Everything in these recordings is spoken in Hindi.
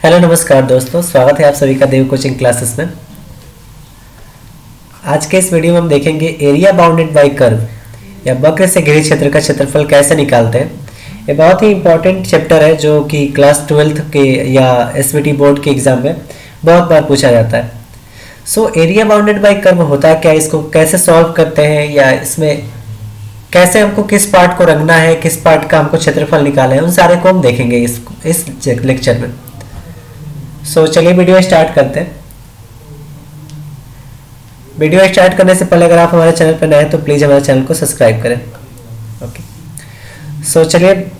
हेलो नमस्कार दोस्तों, स्वागत है आप सभी का देव कोचिंग क्लासेस में। आज के इस वीडियो में हम देखेंगे एरिया बाउंडेड बाय कर्व या वक्र से घिरे क्षेत्र का क्षेत्रफल कैसे निकालते हैं। ये बहुत ही इंपॉर्टेंट चैप्टर है जो कि क्लास 12th के या एसवीटी बोर्ड के एग्जाम में बहुत बार पूछा जाता है। So area bounded by curve होता है क्या, इसको कैसे सॉल्व करते हैं या इसमें कैसे हमको किस पार्ट को रंगना है, किस पार्ट का हमको क्षेत्रफल निकालना है, उन सारे को हम देखेंगे इस लेक्चर में। सो चलिए वीडियो स्टार्ट करते हैं। वीडियो स्टार्ट करने से पहले अगर आप हमारे चैनल पर नए हैं तो प्लीज़ हमारे चैनल को सब्सक्राइब करें। ओके, सो चलिए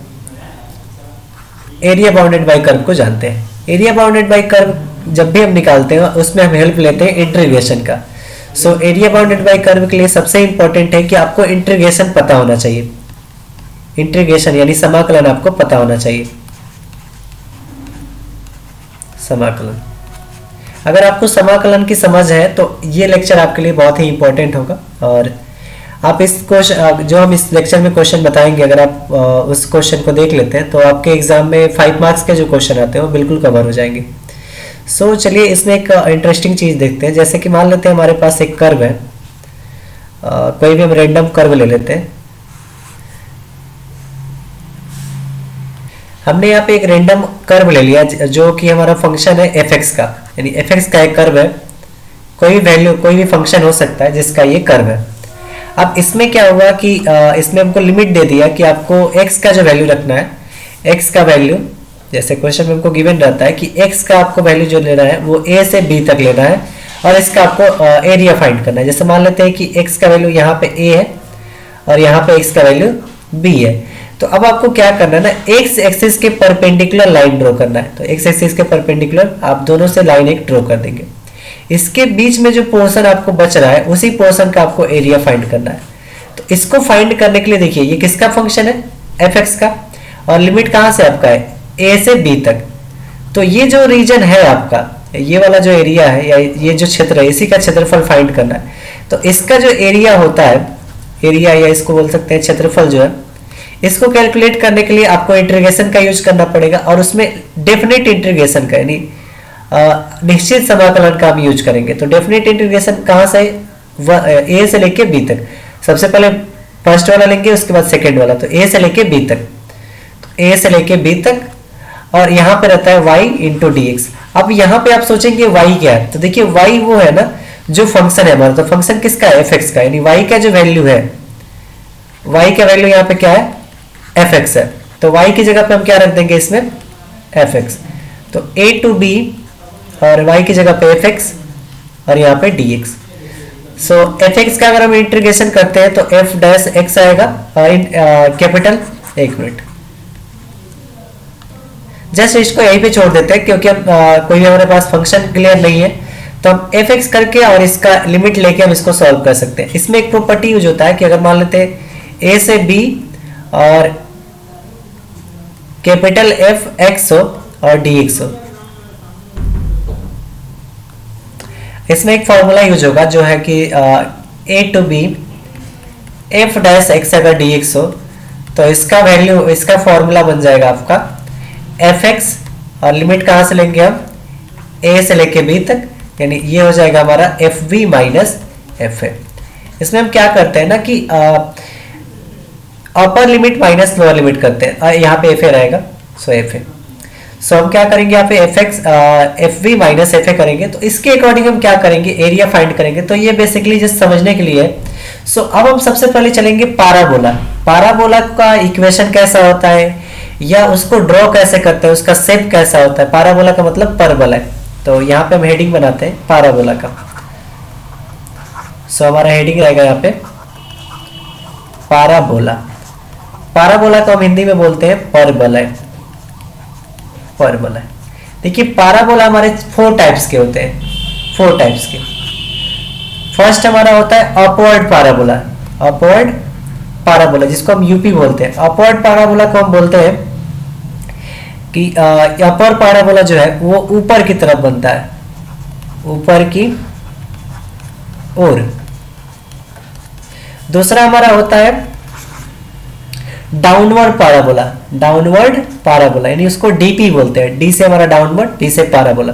एरिया बाउंडेड बाय कर्व को जानते हैं। एरिया बाउंडेड बाय कर्व जब भी हम निकालते हैं उसमें हम हेल्प लेते हैं इंटीग्रेशन का। So area bounded by curve के लिए सबसे इंपॉर्टेंट है कि आपको इंटीग्रेशन पता होना चाहिए। इंटीग्रेशन यानी समाकलन आपको पता होना चाहिए। समाकलन, अगर आपको समाकलन की समझ है तो ये लेक्चर आपके लिए बहुत ही इंपॉर्टेंट होगा। और आप इस क्वेश्चन जो हम इस लेक्चर में क्वेश्चन बताएंगे, अगर आप उस क्वेश्चन को देख लेते हैं तो आपके एग्जाम में 5 मार्क्स के जो क्वेश्चन आते हैं वो बिल्कुल कवर हो जाएंगे। सो चलिए इसमें एक इंटरेस्टिंग चीज़ देखते हैं। जैसे कि मान लेते हैं हमारे पास एक कर्व है, कोई भी हम रेंडम कर्व ले लेते हैं। हमने यहाँ पे एक रेंडम कर्व ले लिया जो कि हमारा फंक्शन है fx का, यानी fx का एक कर्व है। कोई वैल्यू, कोई भी फंक्शन हो सकता है जिसका ये कर्व है। अब इसमें क्या होगा कि इसमें हमको लिमिट दे दिया कि आपको x का जो वैल्यू रखना है, x का वैल्यू जैसे क्वेश्चन में हमको गिवन रहता है कि x का आपको वैल्यू जो लेना है वो a से b तक लेना है और इसका आपको एरिया फाइंड करना है। जैसे मान लेते हैं कि x का वैल्यू यहाँ पे a है और यहाँ पे x का वैल्यू b है। तो अब आपको क्या करना है ना, एक्स एक्सिस के परपेंडिकुलर लाइन ड्रॉ करना है। तो एक्स एक्सिस के परपेंडिकुलर आप दोनों से लाइन एक ड्रॉ कर देंगे। इसके बीच में जो पोर्शन आपको बच रहा है उसी पोर्शन का आपको एरिया फाइंड करना है। तो इसको फाइंड करने के लिए देखिए ये किसका फंक्शन है, एफ एक्स का, और लिमिट कहाँ से आपका है, ए से बी तक। तो ये जो रीजन है आपका, ये वाला जो एरिया है या ये जो क्षेत्र है, इसी का क्षेत्रफल फाइंड करना है। तो इसका जो एरिया होता है, एरिया या इसको बोल सकते हैं क्षेत्रफल जो है, इसको कैलकुलेट करने के लिए आपको इंटीग्रेशन का यूज करना पड़ेगा और उसमें डेफिनेट इंटीग्रेशन का यानी निश्चित समाकलन का हम यूज करेंगे। तो डेफिनेट इंटीग्रेशन कहाँ से, ए से लेके बी तक। सबसे पहले फर्स्ट वाला लेंगे, उसके बाद सेकेंड वाला। तो ए से लेके बी तक, तो ए से लेके बी तक, और यहाँ पे रहता है y इंटू डी एक्स। अब यहाँ पे आप सोचेंगे y क्या है, तो देखिए y वो है ना जो फंक्शन है हमारा। तो फंक्शन किसका है, एफ एक्स का, यानी y का जो वैल्यू है, y का वैल्यू यहाँ पे क्या है, fx है। तो y की जगह पे हम क्या रख देंगे इसमें, fx। तो a टू b और y की जगह पे fx और यहाँ पे dx। सो fx का अगर हम इंटीग्रेशन करते हैं तो f डैश x आएगा कैपिटल, एक मिनट जस्ट इसको यहीं पे छोड़ देते हैं क्योंकि हम कोई भी हमारे पास फंक्शन क्लियर नहीं है। तो हम fx करके और इसका लिमिट लेके हम इसको सॉल्व कर सकते हैं। इसमें एक प्रॉपर्टी यूज होता है कि अगर मान लेते हैं a से b और कैपिटल एफ एक्स हो और डी एक्स हो, इसमें एक फॉर्मूला यूज होगा जो है कि A to B F dash X अगर डी एक्स हो तो इसका वैल्यू, इसका फॉर्मूला बन जाएगा आपका एफ एक्स और लिमिट कहाँ से लेंगे हम, ए से लेके बी तक, यानी ये हो जाएगा हमारा F B minus F A. इसमें हम क्या करते हैं ना कि upper limit minus lower limit करते हैं, यहाँ पे एफ ए रहेगा। सो एफ ए, सो हम क्या करेंगे यहाँ पे F x F B minus F A करेंगे। तो इसके अकॉर्डिंग हम क्या करेंगे, एरिया फाइंड करेंगे। तो ये बेसिकली जस्ट समझने के लिए है। सो अब हम सबसे पहले चलेंगे पाराबोला। पाराबोला का इक्वेशन कैसा होता है या उसको ड्रॉ कैसे करते हैं, उसका शेप कैसा होता है। पाराबोला का मतलब परबल है। तो यहाँ पे हम हेडिंग बनाते हैं पाराबोला का। सो हमारा हेडिंग रहेगा यहाँ पे पाराबोला। पाराबोला को हम हिंदी में बोलते हैं परबल है, परबल है। देखिए पाराबोला हमारे 4 टाइप्स के होते हैं, 4 टाइप्स के। फर्स्ट हमारा होता है अपवर्ड पाराबोला, अपवर्ड पाराबोला जिसको हम यूपी बोलते हैं। अपवर्ड पाराबोला को हम बोलते हैं कि अपर पाराबोला जो है वो ऊपर की तरफ बनता है, ऊपर की ओर। दूसरा हमारा होता है डाउनवर्ड पैराबोला, डाउनवर्ड पैराबोला यानी उसको डीपी बोलते हैं, डी से हमारा डाउनवर्ड, पी से पैराबोला।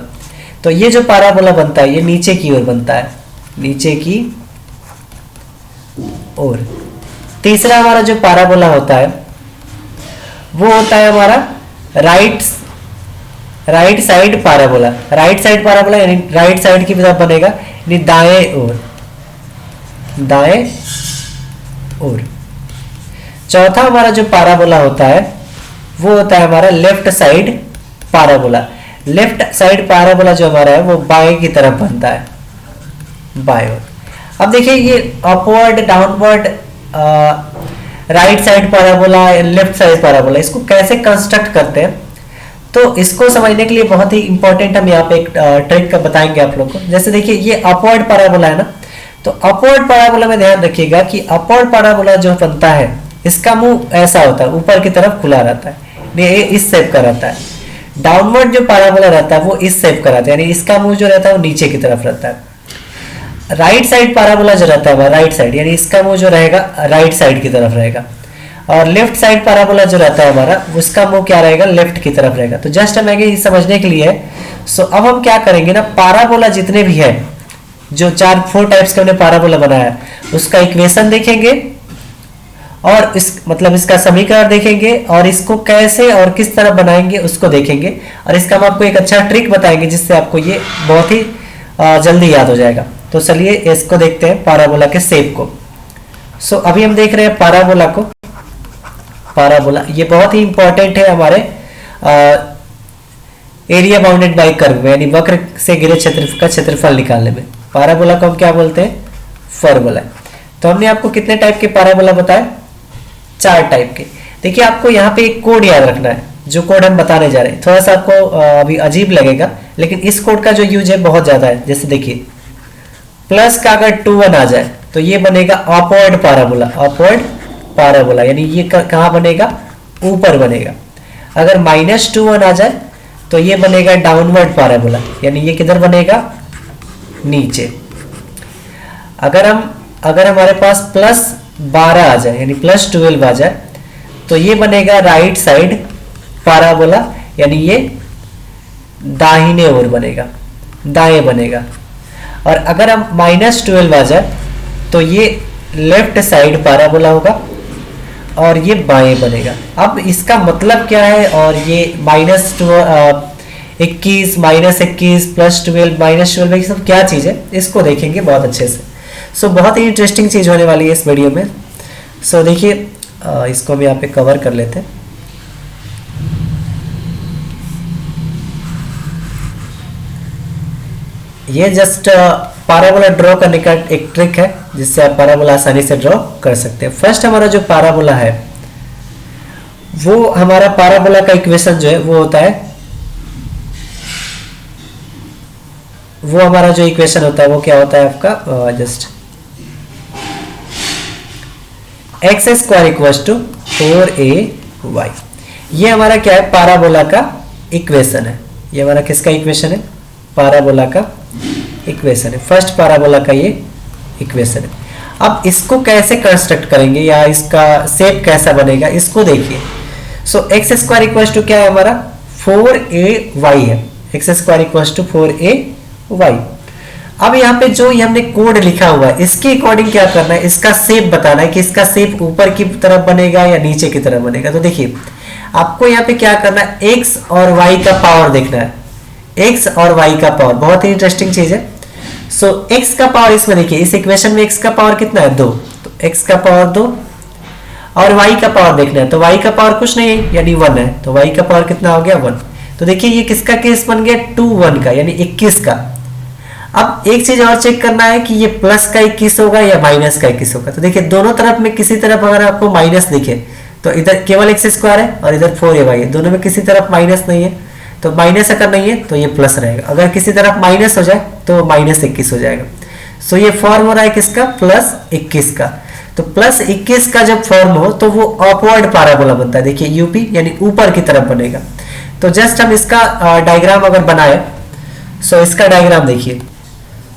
तो ये जो पैराबोला बनता है ये नीचे की ओर बनता है, नीचे की ओर। तीसरा हमारा जो पैराबोला होता है वो होता है हमारा right side parabola. Right side parabola यानी राइट साइड की तरफ बनेगा, यानी दाएं ओर, दाएं ओर। चौथा हमारा जो पैराबोला होता है वो होता है हमारा left side parabola. Left side parabola जो हमारा है वो बाएं की तरफ बनता है, बाएं ओर। अब देखिए ये upward, downward, right side parabola, left side parabola, इसको कैसे कंस्ट्रक्ट करते हैं तो इसको समझने के लिए बहुत ही इंपॉर्टेंट हम यहाँ पे एक ट्रिक का बताएंगे आप लोग को। जैसे देखिए ये अपवर्ड पैराबोला है ना, तो अपवर्ड पैराबोला में ध्यान रखिएगा कि अपवर्ड पैराबोला जो बनता है इसका मुंह ऐसा होता है, ऊपर की तरफ खुला रहता है, ये इस शेप का रहता है। डाउनवर्ड जो पैराबोला रहता है वो इस शेप का रहता है, यानी इसका मुंह जो रहता है वो नीचे की तरफ रहता है। राइट साइड पैराबोला जो रहता है राइट साइड, यानी इसका मुंह जो रहेगा राइट साइड की तरफ रहेगा। और लेफ्ट साइड पैराबोला जो रहता है हमारा उसका मुंह क्या रहेगा, लेफ्ट की तरफ रहेगा। तो जस्ट हमें ये समझने के लिए सो अब हम क्या करेंगे ना, पैराबोला जितने भी है, जो 4 टाइप्स के हमने पैराबोला बनाया है उसका इक्वेशन देखेंगे और इस मतलब इसका समीकरण देखेंगे और इसको कैसे और किस तरह बनाएंगे उसको देखेंगे। और इसका हम आपको एक अच्छा ट्रिक बताएंगे जिससे आपको ये बहुत ही जल्दी याद हो जाएगा। तो चलिए इसको देखते हैं पैराबोला के शेप को। सो अभी हम देख रहे हैं पैराबोला को। पैराबोला ये बहुत ही इंपॉर्टेंट है हमारे एरिया बाउंडेड बाय कर्व में, यानी वक्र से घिरे क्षेत्र का क्षेत्रफल निकालने में। पैराबोला को हम क्या बोलते हैं, फॉर्मूला। तो हमने आपको कितने टाइप के पैराबोला बताए, 4 टाइप के। देखिए आपको यहाँ पे एक कोड याद रखना है, जो कोड हम बताने जा रहे हैं। थोड़ा सा आपको अभी अजीब लगेगा लेकिन इस कोड का जो यूज है बहुत ज्यादा है। जैसे देखिए प्लस का अगर 2 आ जाए तो ये बनेगा अपवर्ड पैराबोला, अपवर्ड पैराबोला यानी ये कहाँ बनेगा, ऊपर बनेगा। अगर -2 आ जाए तो ये बनेगा डाउनवर्ड पैराबोला, यानी ये किधर बनेगा, नीचे। अगर हमारे पास +12 आ जाए यानी +12 आ जाए तो ये बनेगा राइट साइड पैराबोला, यानी ये दाहिने ओर बनेगा, दाएं बनेगा। और अगर हम -12 आ जाए तो ये लेफ्ट साइड पैराबोला होगा और ये बाएं बनेगा। अब इसका मतलब क्या है, और ये -21 -21 +12 -12 ये सब क्या चीज़ है इसको देखेंगे बहुत अच्छे से। सो बहुत ही इंटरेस्टिंग चीज़ होने वाली है इस वीडियो में। सो देखिए इसको हम यहाँ पे कवर कर लेते हैं। ये जस्ट पैराबोला ड्रॉ करने का एक ट्रिक है जिससे आप पैराबोला आसानी से ड्रॉ कर सकते हैं। फर्स्ट हमारा जो पैराबोला है वो हमारा पैराबोला का इक्वेशन जो है वो होता है, वो हमारा जो इक्वेशन होता है वो क्या होता है आपका, जस्ट x² = 4ay। ये हमारा क्या है, पैराबोला का इक्वेशन है। ये हमारा किसका इक्वेशन है, पैराबोला का इक्वेशन है। फर्स्ट पैराबोला का ये इक्वेशन है। अब इसको कैसे कंस्ट्रक्ट करेंगे या इसका शेप कैसा बनेगा इसको देखिए। सो x² = क्या है हमारा, 4ay है। x² = 4ay। अब यहाँ पे जो ये हमने कोड लिखा हुआ है इसके अकॉर्डिंग क्या करना है, इसका शेप बताना है कि इसका शेप ऊपर की तरफ बनेगा या नीचे की तरफ बनेगा। तो देखिए आपको यहाँ पे क्या करना है, x और y का पावर देखना है। x और y का पावर बहुत ही इंटरेस्टिंग चीज है। सो x का पावर इसमें देखिए, इस इक्वेशन में x का पावर कितना है, 2। तो x का पावर 2 और y का पावर देखना है। तो y का पावर कुछ नहीं है यानी 1 है, तो y का पावर कितना हो गया, 1। तो देखिए ये किसका केस बन गया, 2 1 का यानी 21 का। अब एक चीज और चेक करना है कि ये प्लस का 21 होगा या माइनस का 21 होगा। तो देखिए दोनों तरफ में किसी तरफ अगर आपको माइनस दिखे तो इधर केवल x² है और इधर 4ay है, दोनों में किसी तरफ माइनस नहीं है। तो माइनस अगर नहीं है तो ये प्लस रहेगा, अगर किसी तरफ माइनस हो जाए तो -21 हो जाएगा। सो ये फॉर्म हो रहा है किसका, +21 का। तो +21 का जब फॉर्म हो तो वो अपवर्ड पैराबोला बनता है। देखिए यूपी यानी ऊपर की तरफ बनेगा। तो जस्ट हम इसका डायग्राम अगर बनाए, सो इसका डायग्राम देखिए।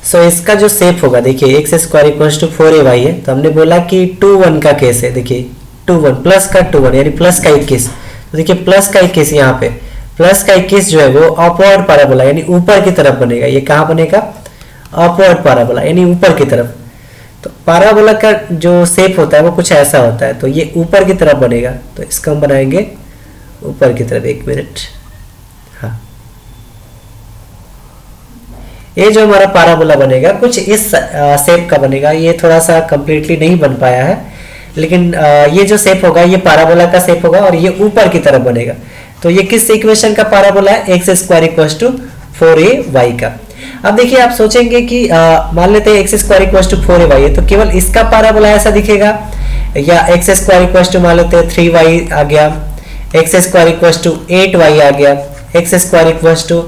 सो इसका जो शेप होगा देखिए, x² = 4ay है। तो हमने बोला कि 2 1 का केस है। देखिए टू वन, प्लस का टू वन यानी प्लस का 21। तो देखिए प्लस का 21 यहाँ पे प्लस का 21 जो है वो अपवर्ड पैराबोला यानी ऊपर की तरफ बनेगा। ये कहाँ बनेगा? अपवर्ड पैराबोला यानी ऊपर की तरफ। तो पैराबोला का जो शेप होता है वो कुछ ऐसा होता है, तो ये ऊपर की तरफ बनेगा, तो इसको हम बनाएंगे ऊपर की तरफ। एक मिनट, हाँ, ये जो हमारा पैराबोला बनेगा कुछ इस शेप का बनेगा। ये थोड़ा सा कंप्लीटली नहीं बन पाया है, लेकिन ये जो शेप होगा ये पैराबोला का शेप होगा और ये ऊपर की तरफ बनेगा। तो ये किस इक्वेशन का पैराबोला है? X square equals to 4ay का। अब देखिए आप सोचेंगे कि मान लेते हैं x square equals to 4ay है, तो केवल इसका पैराबोला ऐसा दिखेगा, या एक्स स्क्वायर इक्वल्स टू मान लेते हैं 3y आ गया, x square equals to 8y आ गया, x square equals to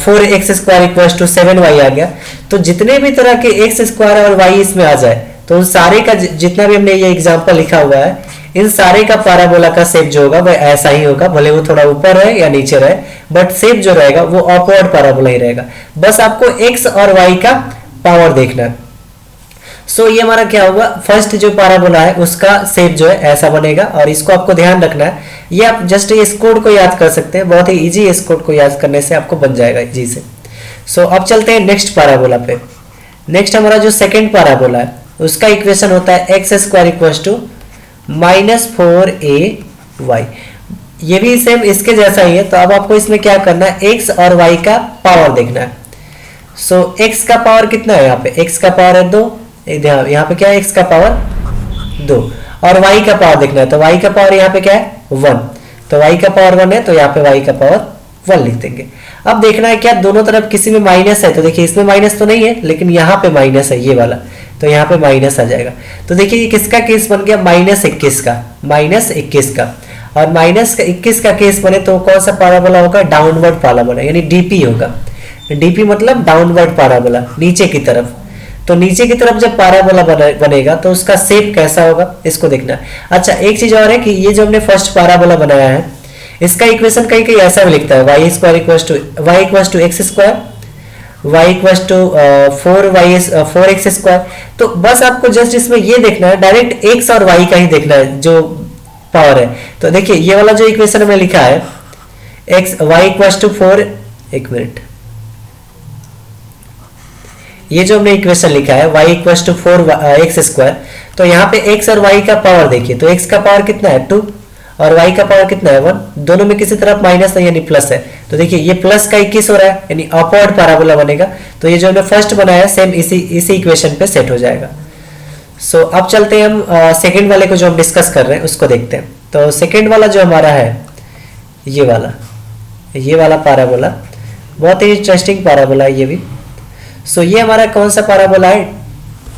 4x square equals to 7y आ गया। तो जितने भी तरह के एक्स स्क्वायर और y इसमें आ जाए, तो उन सारे का जितना भी हमने ये एग्जांपल लिखा हुआ है, इन सारे का पैराबोला का शेप जो होगा वह ऐसा ही होगा, भले वो थोड़ा ऊपर रहे या नीचे रहे, बट शेप जो रहेगा वो अपवर्ड पैराबोला ही रहेगा। बस आपको x और y का पावर देखना है। सो ये हमारा क्या होगा, फर्स्ट जो पैराबोला है उसका शेप जो है ऐसा बनेगा, और इसको आपको ध्यान रखना है। ये आप जस्ट इस कोड को याद कर सकते हैं, बहुत ही इजी, इस कोड को याद करने से आपको बन जाएगा इजी से। सो अब चलते हैं नेक्स्ट पैराबोला पे। नेक्स्ट हमारा जो सेकंड पैराबोला है उसका इक्वेशन होता है x square equals to -4ay। ये भी सेम इसके जैसा ही है। तो अब आपको इसमें क्या करना है, x और y का पावर देखना है। सो x का पावर कितना है? यहाँ पे x का पावर है 2, यहाँ पे क्या है, x का पावर 2, और y का पावर देखना है। तो y का पावर यहाँ पे क्या है 1, तो y का पावर 1 है, तो यहाँ पे y का पावर 1 लिख देंगे। अब देखना है क्या दोनों तरफ किसी में माइनस है, तो देखिए इसमें माइनस तो नहीं है, लेकिन यहाँ पे माइनस है ये वाला, तो यहाँ पे माइनस आ जाएगा। तो देखिए ये किसका केस बन गया, -21 का, -21 का। और -21 का केस बने तो कौन सा पैराबोला होगा, डाउनवर्ड पैराबोला यानी डीपी होगा। डीपी मतलब डाउनवर्ड पैराबोला, नीचे की तरफ। तो नीचे की तरफ जब पैराबोला बनेगा तो उसका शेप कैसा होगा, इसको देखना है। अच्छा एक चीज और है कि ये जो हमने फर्स्ट पैराबोला बनाया है, इसका इक्वेशन कहीं कहीं ऐसा भी लिखता है, y square equals to x square, y equals to 4x square. तो बस आपको जस्ट इसमें ये देखना है, डायरेक्ट x और y का ही देखना है जो पावर है। तो देखिए ये वाला जो इक्वेशन में लिखा है x y इक्वल्स टू 4, एक मिनट, ये जो हमने इक्वेशन लिखा है y equals to 4x square, तो यहाँ पे x और y का पावर देखिए, तो x का पावर कितना है 2 और y का पावर कितना है 1, दोनों में किसी तरफ माइनस है यानी प्लस है। तो देखिए ये प्लस का 21 हो रहा है यानी अपवर्ड पैराबोला बनेगा। तो ये जो हमने फर्स्ट बनाया है सेम इसी इक्वेशन पे सेट हो जाएगा। सो अब चलते हैं हम सेकंड वाले को जो हम डिस्कस कर रहे हैं उसको देखते हैं। तो सेकंड वाला जो हमारा है ये वाला पैराबोला बहुत ही इंटरेस्टिंग पैराबोला है ये भी। सो ये हमारा कौन सा पैराबोला है,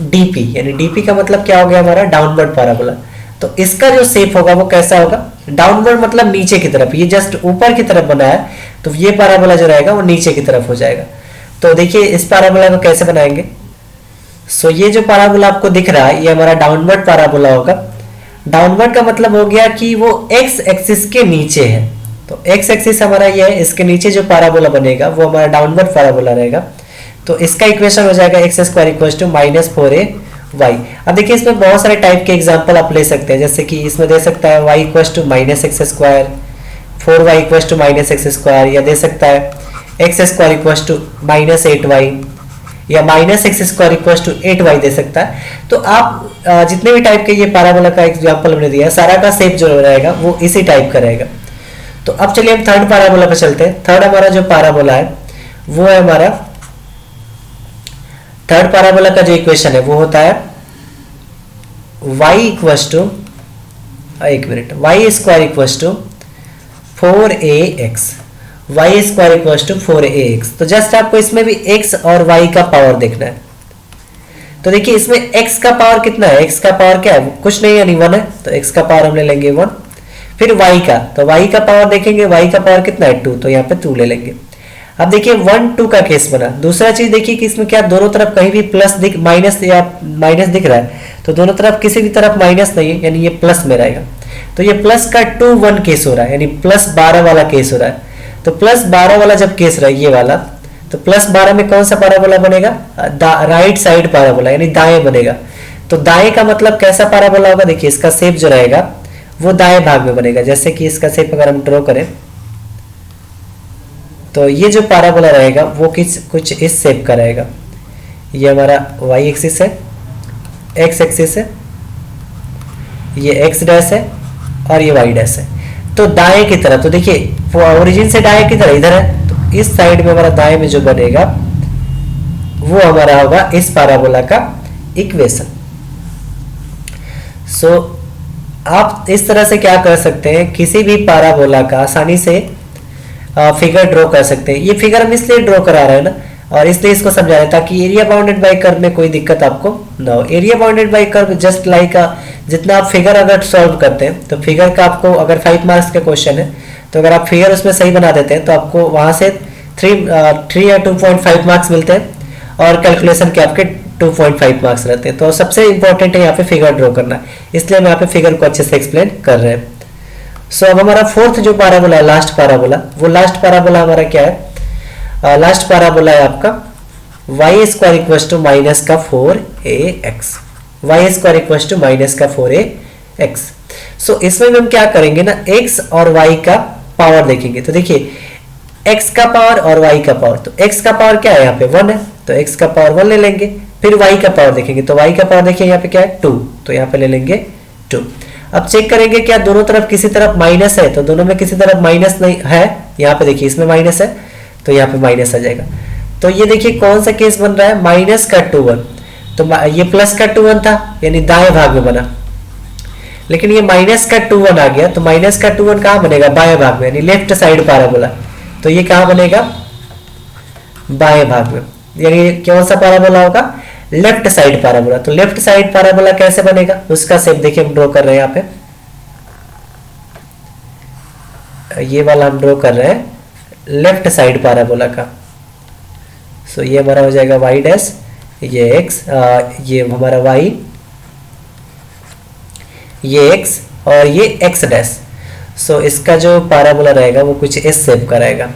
डीपी, यानी डीपी का मतलब क्या हो गया हमारा, डाउनवर्ड पैराबोला। तो इसका जो शेप होगा वो कैसा होगा, डाउनवर्ड मतलब नीचे की तरफ, ये जस्ट ऊपर की तरफ बना है, तो ये पैराबोला जो रहेगा वो नीचे की तरफ हो जाएगा। तो देखिए इस पैराबोला को कैसे बनाएंगे। सो ये जो पैराबोला आपको दिख रहा है ये हमारा डाउनवर्ड पैराबोला होगा। डाउनवर्ड का मतलब हो गया कि वो एक्स एक्सिस के नीचे है, तो एक्स एक्सिस हमारा ये है, इसके नीचे जो पैराबोला बनेगा वो हमारा डाउनवर्ड पैराबोला रहेगा। तो इसका इक्वेशन हो जाएगा x square equals to -4ay। अब देखिए इसमें बहुत सारे टाइप के एग्जांपल आप ले सकते हैं, जैसे कि इसमें दे सकता है y equals to -x square, 4y equals to -x square, या दे सकता है x square equals to -8y, या -x square equals to 8y दे सकता है। तो आप जितने भी टाइप के ये पैराबोला का एग्जांपल हमने दिया है, सारा का शेप जो रहेगा वो इसी टाइप का रहेगा। तो अब चलिए हम थर्ड पैराबोला पर चलते हैं। थर्ड हमारा जो पैराबोला है वो है हमारा, थर्ड पैराबोला का जो इक्वेशन है वो होता है y इक्वल्स टू, एक मिनट, y square equals to 4ax, y square equals to 4ax। तो जस्ट आपको इसमें भी x और y का पावर देखना है। तो देखिए इसमें x का पावर कितना है, x का पावर क्या है, कुछ नहीं यानी 1 है, तो x का पावर हम ले लेंगे 1। फिर y का, तो y का पावर देखेंगे, y का पावर कितना है 2, तो यहाँ पे 2 ले लेंगे। अब देखिए 1 2 का केस बना। दूसरा चीज देखिए कि इसमें क्या दोनों तरफ कहीं भी प्लस माइनस या माइनस दिख रहा है, तो दोनों तरफ किसी भी तरफ माइनस नहीं है यानी ये प्लस में रहेगा। तो ये प्लस का 2 1 केस हो रहा है यानी +12 वाला केस हो रहा है। तो +12 वाला जब केस रहा है ये वाला, तो +12 में कौन सा पैराबोला बनेगा, राइट साइड पैराबोला यानी दाएं बनेगा। तो दाएं का मतलब कैसा पैराबोला होगा, देखिए इसका शेप जो रहेगा वो दाएं भाग में बनेगा। जैसे कि इसका शेप अगर हम ड्रॉ करें तो ये जो पैराबोला रहेगा वो कुछ इस शेप का रहेगा। ये हमारा y एक्सिस है, x एक्सिस है, ये x डैश है और ये y डैश है। तो दाएं की तरफ, तो देखिए ओरिजिन से दाएं की तरफ इधर है, तो इस साइड में हमारा दाएं में जो बनेगा वो हमारा होगा इस पैराबोला का इक्वेशन। सो आप इस तरह से क्या कर सकते हैं, किसी भी पैराबोला का आसानी से फिगर ड्रॉ कर सकते हैं। ये फिगर हम इसलिए ड्रॉ करा रहे हैं ना, और इसलिए इसको समझा रहे हैं ताकि एरिया बाउंडेड बाय कर्व में कोई दिक्कत आपको ना हो। Area bounded by curve just like जितना आप फिगर अगर सॉल्व करते हैं तो फिगर का आपको अगर 5 मार्क्स का क्वेश्चन है तो अगर आप फिगर उसमें सही बना देते हैं तो आपको वहां से 3 या 2.5 मार्क्स मिलते हैं और कैलकुलेशन के आपके 2.5 मार्क्स रहते हैं। तो सबसे इंपॉर्टेंट है यहाँ पे फिगर ड्रॉ करना, इसलिए हम यहाँ पे फिगर को अच्छे से एक्सप्लेन कर रहे हैं। सो अब हमारा फोर्थ जो पैराबोला है, लास्ट पैराबोला, वो लास्ट पैराबोला हमारा क्या है, लास्ट पैराबोला है आपका y square equal to minus का 4ax, y square equal to minus का 4ax। सो इसमें हम क्या करेंगे ना, x और y का पावर देखेंगे। तो देखिए x का पावर और y का पावर, तो x का पावर क्या है यहाँ पे 1 है, तो x का पावर 1 ले लेंगे। फिर y का पावर देखेंगे, तो y का पावर देखिए यहाँ पे क्या है 2, तो यहाँ पे ले लेंगे 2। अब चेक करेंगे क्या दोनों तरफ किसी तरफ माइनस है, तो दोनों में किसी तरफ माइनस नहीं है, यहाँ पे देखिए इसमें माइनस है तो यहाँ पे माइनस आ जाएगा। तो ये देखिए कौन सा केस बन रहा है, माइनस का 2 1, तो ये प्लस का 2 1 था यानी दाएं भाग में बना, लेकिन ये माइनस का 2 1 आ गया, तो माइनस का 2 1 कहाँ बनेगा, बाएं भाग में, यानी लेफ्ट साइड पैराबोला। तो ये कहाँ बनेगा, बाएं भाग में, यानी कौन सा पैराबोला होगा, लेफ्ट साइड पैराबोला। तो लेफ्ट साइड पैराबोला कैसे बनेगा, उसका शेप देखिए हम ड्रॉ कर रहे हैं यहाँ पे, ये वाला हम ड्रॉ कर रहे हैं लेफ्ट साइड पैराबोला का। सो ये हमारा हो जाएगा y डैश, ये x, ये हमारा y, ये x और ये x डैश। सो इसका जो पैराबोला रहेगा वो कुछ इस शेप का रहेगा।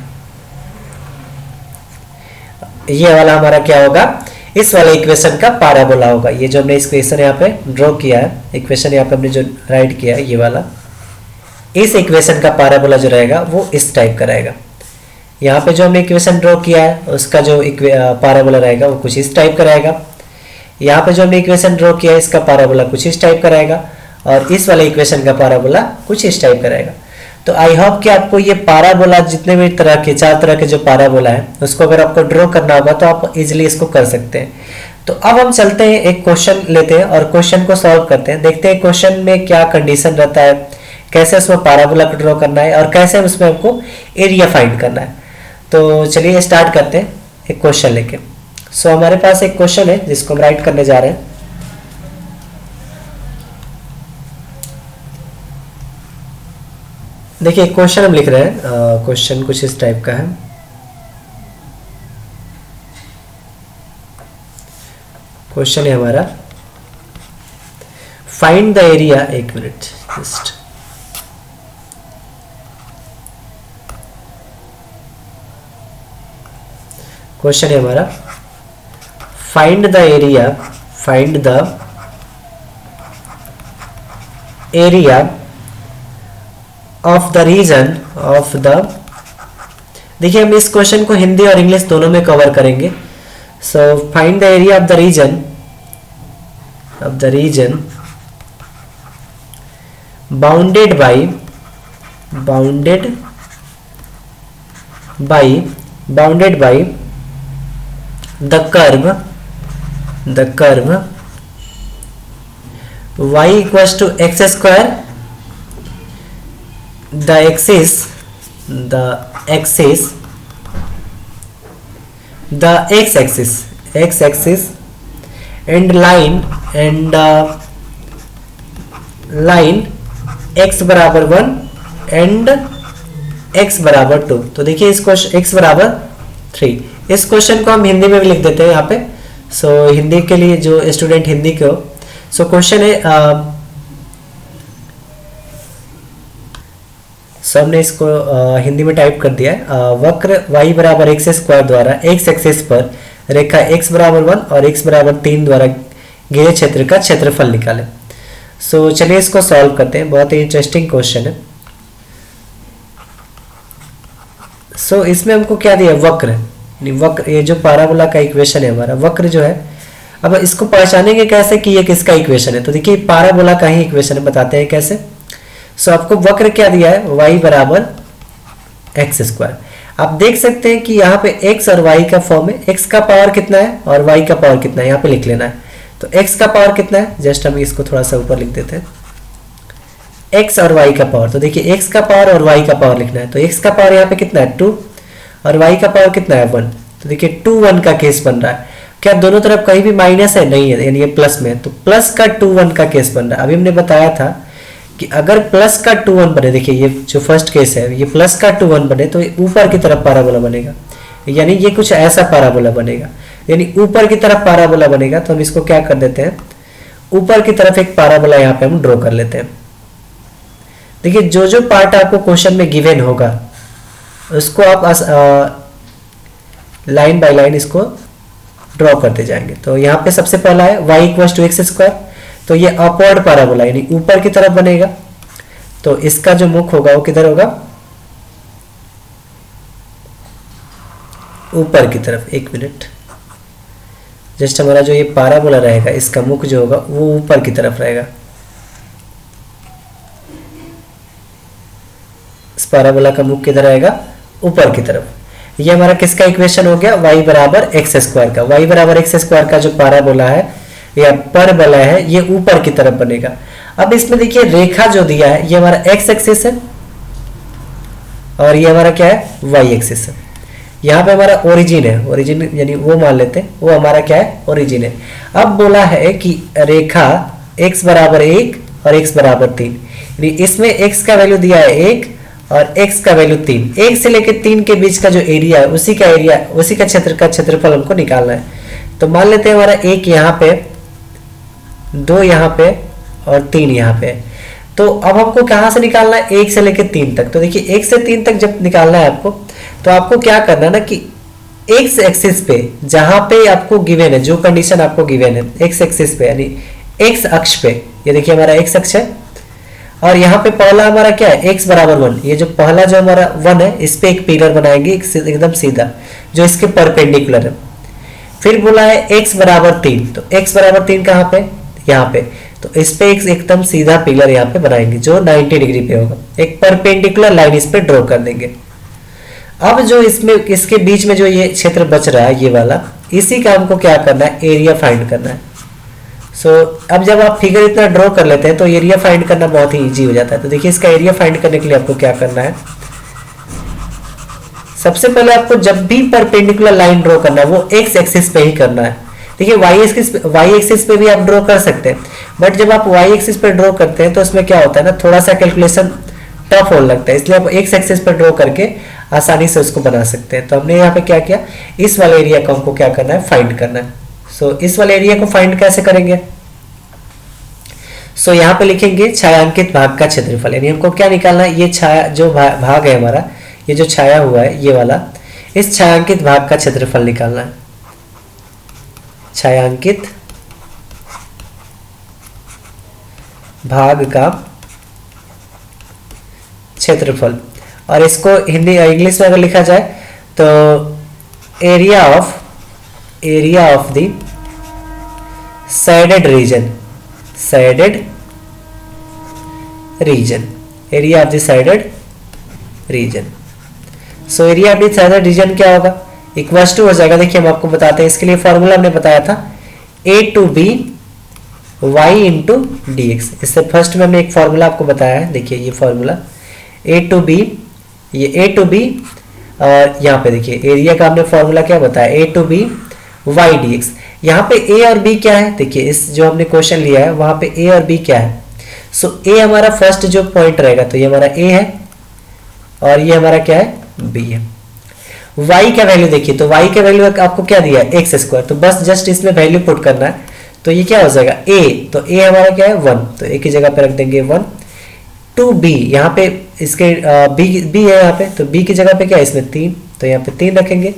ये वाला हमारा क्या होगा, इस वाले इक्वेशन का पैराबोला होगा। ये जो हमने इक्वेशन यहाँ पे ड्रॉ किया है, इक्वेशन यहाँ पे हमने जो राइट किया है ये वाला, इस इक्वेशन का पैराबोला जो रहेगा वो इस टाइप का रहेगा। यहाँ पे जो हमने इक्वेशन ड्रॉ किया है उसका जो पैराबोला रहेगा वो कुछ इस टाइप का रहेगा। यहाँ पे जो हमने इक्वेशन ड्रॉ किया है इसका पैराबोला कुछ इस टाइप का रहेगा, और इस वाले इक्वेशन का पैराबोला कुछ इस टाइप का रहेगा। तो आई होप कि आपको ये पैराबोला, जितने भी तरह के 4 तरह के जो पैराबोला है उसको अगर आपको ड्रॉ करना होगा तो आप इजीली इसको कर सकते हैं। तो अब हम चलते हैं, एक क्वेश्चन लेते हैं और क्वेश्चन को सॉल्व करते हैं, देखते हैं क्वेश्चन में क्या कंडीशन रहता है, कैसे उसमें पैराबोला को ड्रॉ करना है और कैसे उसमें हमको एरिया फाइंड करना है। तो चलिए स्टार्ट करते हैं एक क्वेश्चन लेके। सो हमारे पास एक क्वेश्चन है जिसको हम राइट करने जा रहे हैं। देखिए क्वेश्चन हम लिख रहे हैं, क्वेश्चन कुछ इस टाइप का है। क्वेश्चन है हमारा, फाइंड द एरिया, एक मिनट जस्ट, क्वेश्चन है हमारा, find the area, find the area of the region of the, देखिए हम इस क्वेश्चन को हिंदी और इंग्लिश दोनों में कवर करेंगे। So find the area of the region, of the region bounded by, bounded by, bounded by the curve, the curve y equals to x square, the axis, the axis, the x-axis, x-axis and line, and line x बराबर 1 and x बराबर 2। तो देखिए इस क्वेश्चन x बराबर 3, इस क्वेश्चन को हम हिंदी में भी लिख देते हैं यहाँ पे। सो हिंदी के लिए जो स्टूडेंट हिंदी के हो, सो क्वेश्चन है, हमने इसको हिंदी में टाइप कर दिया है। वक्र y बराबर एक्स स्क्वायर द्वारा x एक्सिस पर रेखा x बराबर 1 और x बराबर 3 द्वारा घेरे क्षेत्र का क्षेत्रफल निकालें। सो चलिए इसको सॉल्व करते हैं, बहुत ही इंटरेस्टिंग क्वेश्चन है। सो इसमें हमको क्या दिया, वक्र, वक्र, ये जो पैराबोला का इक्वेशन है हमारा, वक्र जो है, अब इसको पहचानेंगे कैसे कि ये किसका इक्वेशन है। तो देखिए पैराबोला का ही इक्वेशन है, बताते हैं कैसे। सो आपको वक्र क्या दिया है, y बराबर एक्स स्क्वायर। आप देख सकते हैं कि यहाँ पे x और y का फॉर्म है, x का पावर कितना है और y का पावर कितना है, यहाँ पे लिख लेना है। तो x का पावर कितना है, जस्ट हम इसको थोड़ा सा ऊपर लिख देते हैं, x और y का पावर। तो देखिए x का पावर और y का पावर लिखना है, तो x का पावर यहाँ पे कितना है 2 और y का पावर कितना है 1। तो देखिए 2 1 का केस बन रहा है। क्या दोनों तरफ कहीं भी माइनस है, नहीं है, यानी ये प्लस में है, तो प्लस का 2 1 का केस बन रहा है। अभी हमने बताया था कि अगर प्लस का 2 1 बने, देखिए ये जो फर्स्ट केस है, ये प्लस का 2 1 बने तो ये ऊपर की तरफ पैराबोला बनेगा, यानी ये कुछ ऐसा पैराबोला बनेगा, यानी ऊपर की तरफ पैराबोला बनेगा। तो हम इसको क्या कर देते हैं, ऊपर की तरफ एक पैराबोला यहाँ पे हम ड्रॉ कर लेते हैं। देखिए जो जो पार्ट आपको क्वेश्चन में गिवन होगा उसको आप लाइन बाय लाइन इसको ड्रॉ करते जाएंगे। तो यहाँ पे सबसे पहला है y equals to x square, तो ये अपवर्ड पैराबोला यानी ऊपर की तरफ बनेगा। तो इसका जो मुख होगा वो किधर होगा, ऊपर की तरफ। एक मिनट, जस्ट हमारा जो ये पैराबोला रहेगा इसका मुख जो होगा वो ऊपर की तरफ रहेगा। इस पैराबोला का मुख किधर रहेगा, ऊपर की तरफ। ये हमारा किसका इक्वेशन हो गया, y बराबर एक्स स्क्वायर का। y बराबर एक्स स्क्वायर का जो पैराबोला है या परबोला है ये ऊपर की तरफ बनेगा। अब इसमें देखिए रेखा जो दिया है ये हमारा x एक्सिस है और ये हमारा क्या है, y एक्सिस है। यहाँ पे हमारा ओरिजिन है, ओरिजिन यानी वो मान लेते हैं, वो हमारा क्या है, ओरिजिन है। अब बोला है कि रेखा x बराबर 1 और x बराबर 3, यानी इसमें x का वैल्यू दिया है 1 और x का वैल्यू 3। 1 से लेकर 3 के बीच का जो एरिया है उसी का एरिया, उसी का क्षेत्र का क्षेत्रफल हमको निकालना है। तो मान लेते हैं हमारा 1 यहाँ पे, 2 यहाँ पे और 3 यहाँ पे। तो अब हमको कहाँ से निकालना है, 1 से लेकर 3 तक। तो देखिए 1 से 3 तक जब निकालना है आपको, तो आपको क्या करना है ना कि x एक्सिस पे जहां पे आपको गिवन है, जो कंडीशन आपको गिवन है x एक्सिस पे यानी x अक्ष पे, ये देखिए हमारा x अक्ष है और यहाँ पे पहला हमारा क्या है, x बराबर 1। ये जो पहला जो हमारा 1 है इस पे एक पिलर बनाएंगे एकदम सीधा जो इसके परपेंडिकुलर है। फिर बोला है x बराबर 3, तो x बराबर 3 कहाँ पे, यहाँ पे। तो इस पे एक एकदम सीधा पिलर यहाँ पे बनाएंगे जो 90 डिग्री पे होगा, एक परपेंडिकुलर लाइन इस पे ड्रॉ कर देंगे। अब जो इसमें इसके बीच में जो ये क्षेत्र बच रहा है ये वाला, इसी का हमको क्या करना है, एरिया फाइंड करना है। अब जब आप फिगर इतना ड्रॉ कर लेते हैं तो एरिया फाइंड करना बहुत ही इजी हो जाता है। तो देखिए इसका एरिया फाइंड करने के लिए आपको क्या करना है, सबसे पहले आपको जब भी परपेंडिकुलर लाइन ड्रॉ करना है वो एक्स एक्सिस पे ही करना है। देखिए वाई एक्सिस पे भी आप ड्रॉ कर सकते हैं, बट जब आप वाई एक्सिस पे ड्रॉ करते हैं तो उसमें क्या होता है ना, थोड़ा सा कैलकुलेशन टफ होने लगता है, इसलिए आप एक्स एक्सिस पे ड्रॉ करके आसानी से उसको बना सकते हैं। तो हमने यहाँ पे क्या किया, इस वाले एरिया को हमको क्या करना है, फाइंड करना है। इस वाले एरिया को फाइंड कैसे करेंगे, यहाँ पे लिखेंगे छायांकित भाग का क्षेत्रफल, यानी हमको क्या निकालना है, ये छाया जो भाग है हमारा, ये जो छाया हुआ है ये वाला, इस छायांकित भाग का क्षेत्रफल निकालना है। छायांकित भाग का क्षेत्रफल, और इसको हिंदी इंग्लिश में अगर लिखा जाए तो area of the shaded region, area of the shaded region. Area of the shaded region क्या होगा, इक्वल्स टू हो जाएगा। देखिए हम आपको बताते हैं, इसके लिए फॉर्मूला हमने बताया था a to B Y into D x. इससे फर्स्ट में हमने एक फॉर्मूला आपको बताया है, देखिए ये फॉर्मूला a टू बी, ये a टू बी, और यहाँ पे देखिए एरिया का हमने फॉर्मूला क्या बताया, a to B y D x. यहाँ पे a और b क्या है, देखिए इस जो हमने क्वेश्चन लिया है वहां पे a और b क्या है। a हमारा फर्स्ट जो पॉइंट रहेगा तो ये हमारा a है और ये हमारा क्या है, b है। y का वैल्यू देखिए, तो y का वैल्यू आपको क्या दिया है, एक्स स्क्वायर, तो बस जस्ट इसमें वैल्यू पुट करना है। तो ये क्या हो जाएगा a, तो a हमारा क्या है 1, तो a की जगह पे रख देंगे 1 टू b, यहाँ पे इसके b है यहाँ पे, तो b की जगह पे क्या है इसमें 3, तो यहाँ पे 3 रखेंगे,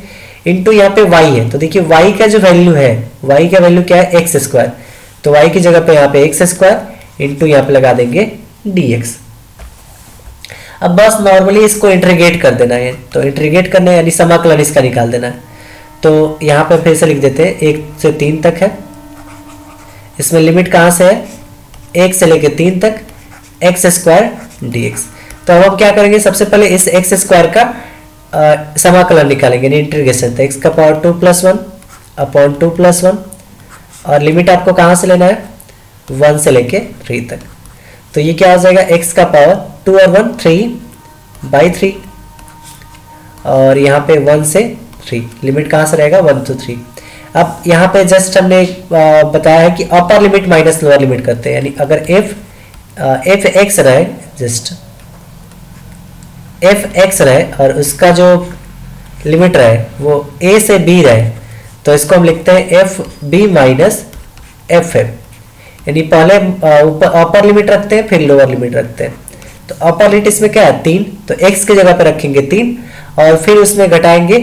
इंटू यहाँ पे y है। तो देखिए y का जो वैल्यू है, y का वैल्यू क्या है एक्स स्क्वायर, तो y की जगह पे यहाँ पे एक्स स्क्वायर इंटू यहाँ पे लगा देंगे dx। अब बस नॉर्मली इसको इंटीग्रेट कर देना है, तो इंटीग्रेट करना है यानी समाकलन इसका निकाल देना है। तो यहाँ पे फिर से लिख देते हैं 1 से 3 तक है, इसमें लिमिट कहाँ से है 1 से लेके 3 तक एक्स स्क्वायर dx। तो अब हम क्या करेंगे, सबसे पहले इस एक्स स्क्वायर का समाकलन निकालेंगे, इंटीग्रेशन। तो एक्स का पावर 2 + 1 अपॉन 2 + 1 और लिमिट आपको कहाँ से लेना है 1 से लेके 3 तक। तो ये क्या हो जाएगा x का पावर 2 और 1 3/3 और यहाँ पे 1 से 3, लिमिट कहाँ से रहेगा 1 to 3। अब यहाँ पे जस्ट हमने बताया है कि upper limit minus lower limit करते हैं, यानी अगर f x रहे, जस्ट f x रहे और उसका जो लिमिट रहे वो a से b रहे, तो इसको हम लिखते हैं F B minus F F, यानी पहले अपर लिमिट रखते हैं फिर लोअर लिमिट रखते हैं। तो अपर लिमिट इसमें क्या है 3, तो x की जगह पे रखेंगे 3 और फिर उसमें घटाएंगे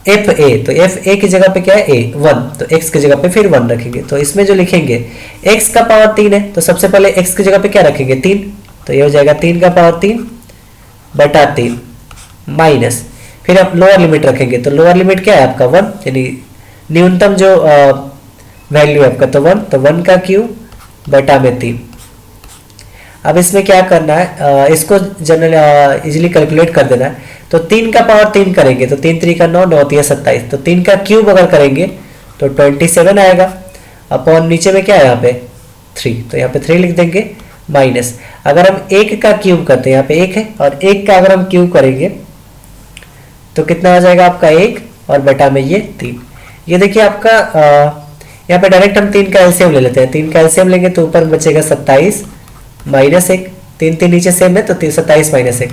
एफ ए, तो एफ ए की जगह पे क्या है a 1, तो x की जगह पे फिर 1 रखेंगे। तो इसमें जो लिखेंगे x का पावर 3 है, तो सबसे पहले x की जगह पे क्या रखेंगे 3, तो ये हो जाएगा 3 का पावर 3/3 माइनस फिर आप लोअर लिमिट रखेंगे, तो लोअर लिमिट क्या है आपका 1, यानी न्यूनतम जो वैल्यू है आपका तो 1, तो 1 का क्यूब बटा में 3। अब इसमें क्या करना है, इसको जनरल इजीली कैलकुलेट कर देना है। तो 3 का पावर 3 करेंगे तो 3 3 का 9, 9 3 27, तो 3 का क्यूब अगर करेंगे तो 27 आएगा अपॉन नीचे में क्या है यहाँ पे 3, तो यहाँ पे 3 लिख देंगे माइनस। अगर हम 1 का क्यूब करते हैं, यहाँ पे 1 है और 1 का अगर हम क्यूब करेंगे तो कितना आ जाएगा आपका 1 और बटा में ये 3। ये देखिए आपका यहाँ पे डायरेक्ट हम 3 का एलसीएम ले लेते हैं, 3 का एलसीएम लेंगे तो ऊपर बचेगा 27 माइनस 1, 3 3 नीचे सेम है तो 27 माइनस 1,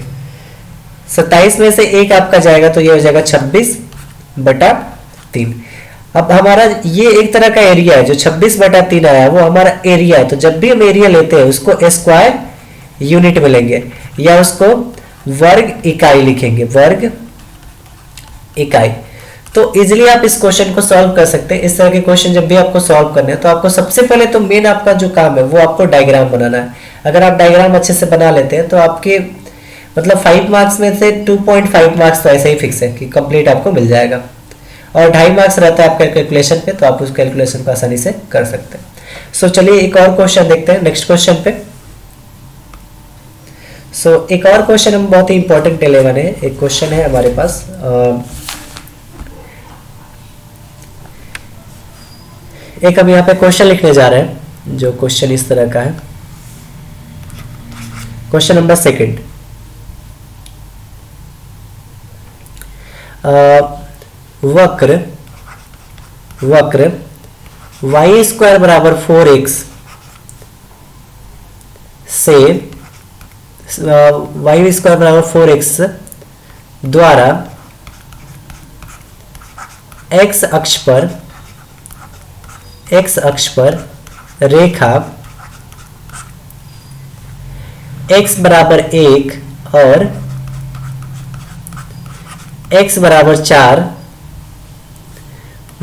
27 में से 1 आपका जाएगा तो ये हो जाएगा 26/3। अब हमारा ये एक तरह का एरिया है, जो 26/3 आया वो हमारा एरिया है। तो जब भी हम एरिया लेते हैं उसको स्क्वायर यूनिट में लेंगे या उसको वर्ग इकाई लिखेंगे, वर्ग इकाई। तो इजीली आप इस क्वेश्चन को सॉल्व कर सकते हैं। इस तरह के क्वेश्चन जब भी आपको सॉल्व करने हैं तो आपको सबसे पहले तो मेन आपका जो काम है वो आपको डायग्राम बनाना है। अगर आप डायग्राम अच्छे से बना लेते हैं तो आपके मतलब 5 मार्क्स में से 2.5 मार्क्स तो ऐसे ही फिक्स है कि कंप्लीट आपको मिल जाएगा, और 2.5 मार्क्स रहता है आपके कैलकुलेशन पे, तो आप उस कैलकुलेशन को आसानी से कर सकते हैं। सो चलिए एक और क्वेश्चन देखते हैं नेक्स्ट क्वेश्चन पे। सो एक और क्वेश्चन हम बहुत ही इंपॉर्टेंट ले वाले हैं। एक क्वेश्चन है हमारे पास, एक हम यहाँ पे क्वेश्चन लिखने जा रहे हैं जो क्वेश्चन इस तरह का है। क्वेश्चन नंबर 2, वक्र y स्क्वायर बराबर 4x से y स्क्वायर बराबर 4x द्वारा x अक्ष पर रेखा x बराबर 1 और x बराबर 4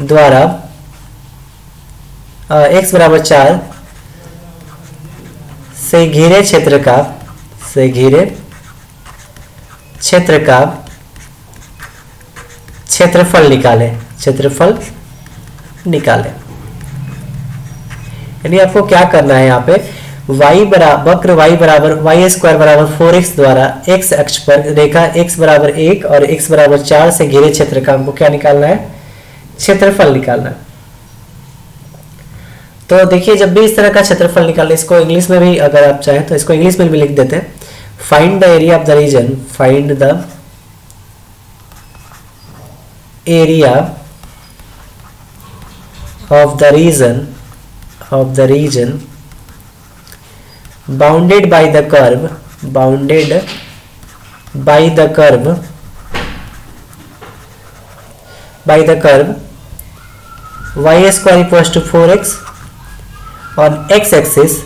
द्वारा x बराबर 4 से घिरे क्षेत्र का क्षेत्रफल निकाले। यानी आपको क्या करना है, यहाँ पे वक्र y स्क्वायर बराबर 4x द्वारा x अक्ष पर रेखा x बराबर 1 और x बराबर 4 से घिरे क्षेत्र का हमको क्या निकालना है, क्षेत्रफल निकालना है। तो देखिए जब भी इस तरह का क्षेत्रफल निकालना, इसको इंग्लिश में भी अगर आप चाहें तो इसको इंग्लिश में भी लिख देते हैं, find the area of the region, find the area of the region bounded by the curve y square equals to 4x on x axis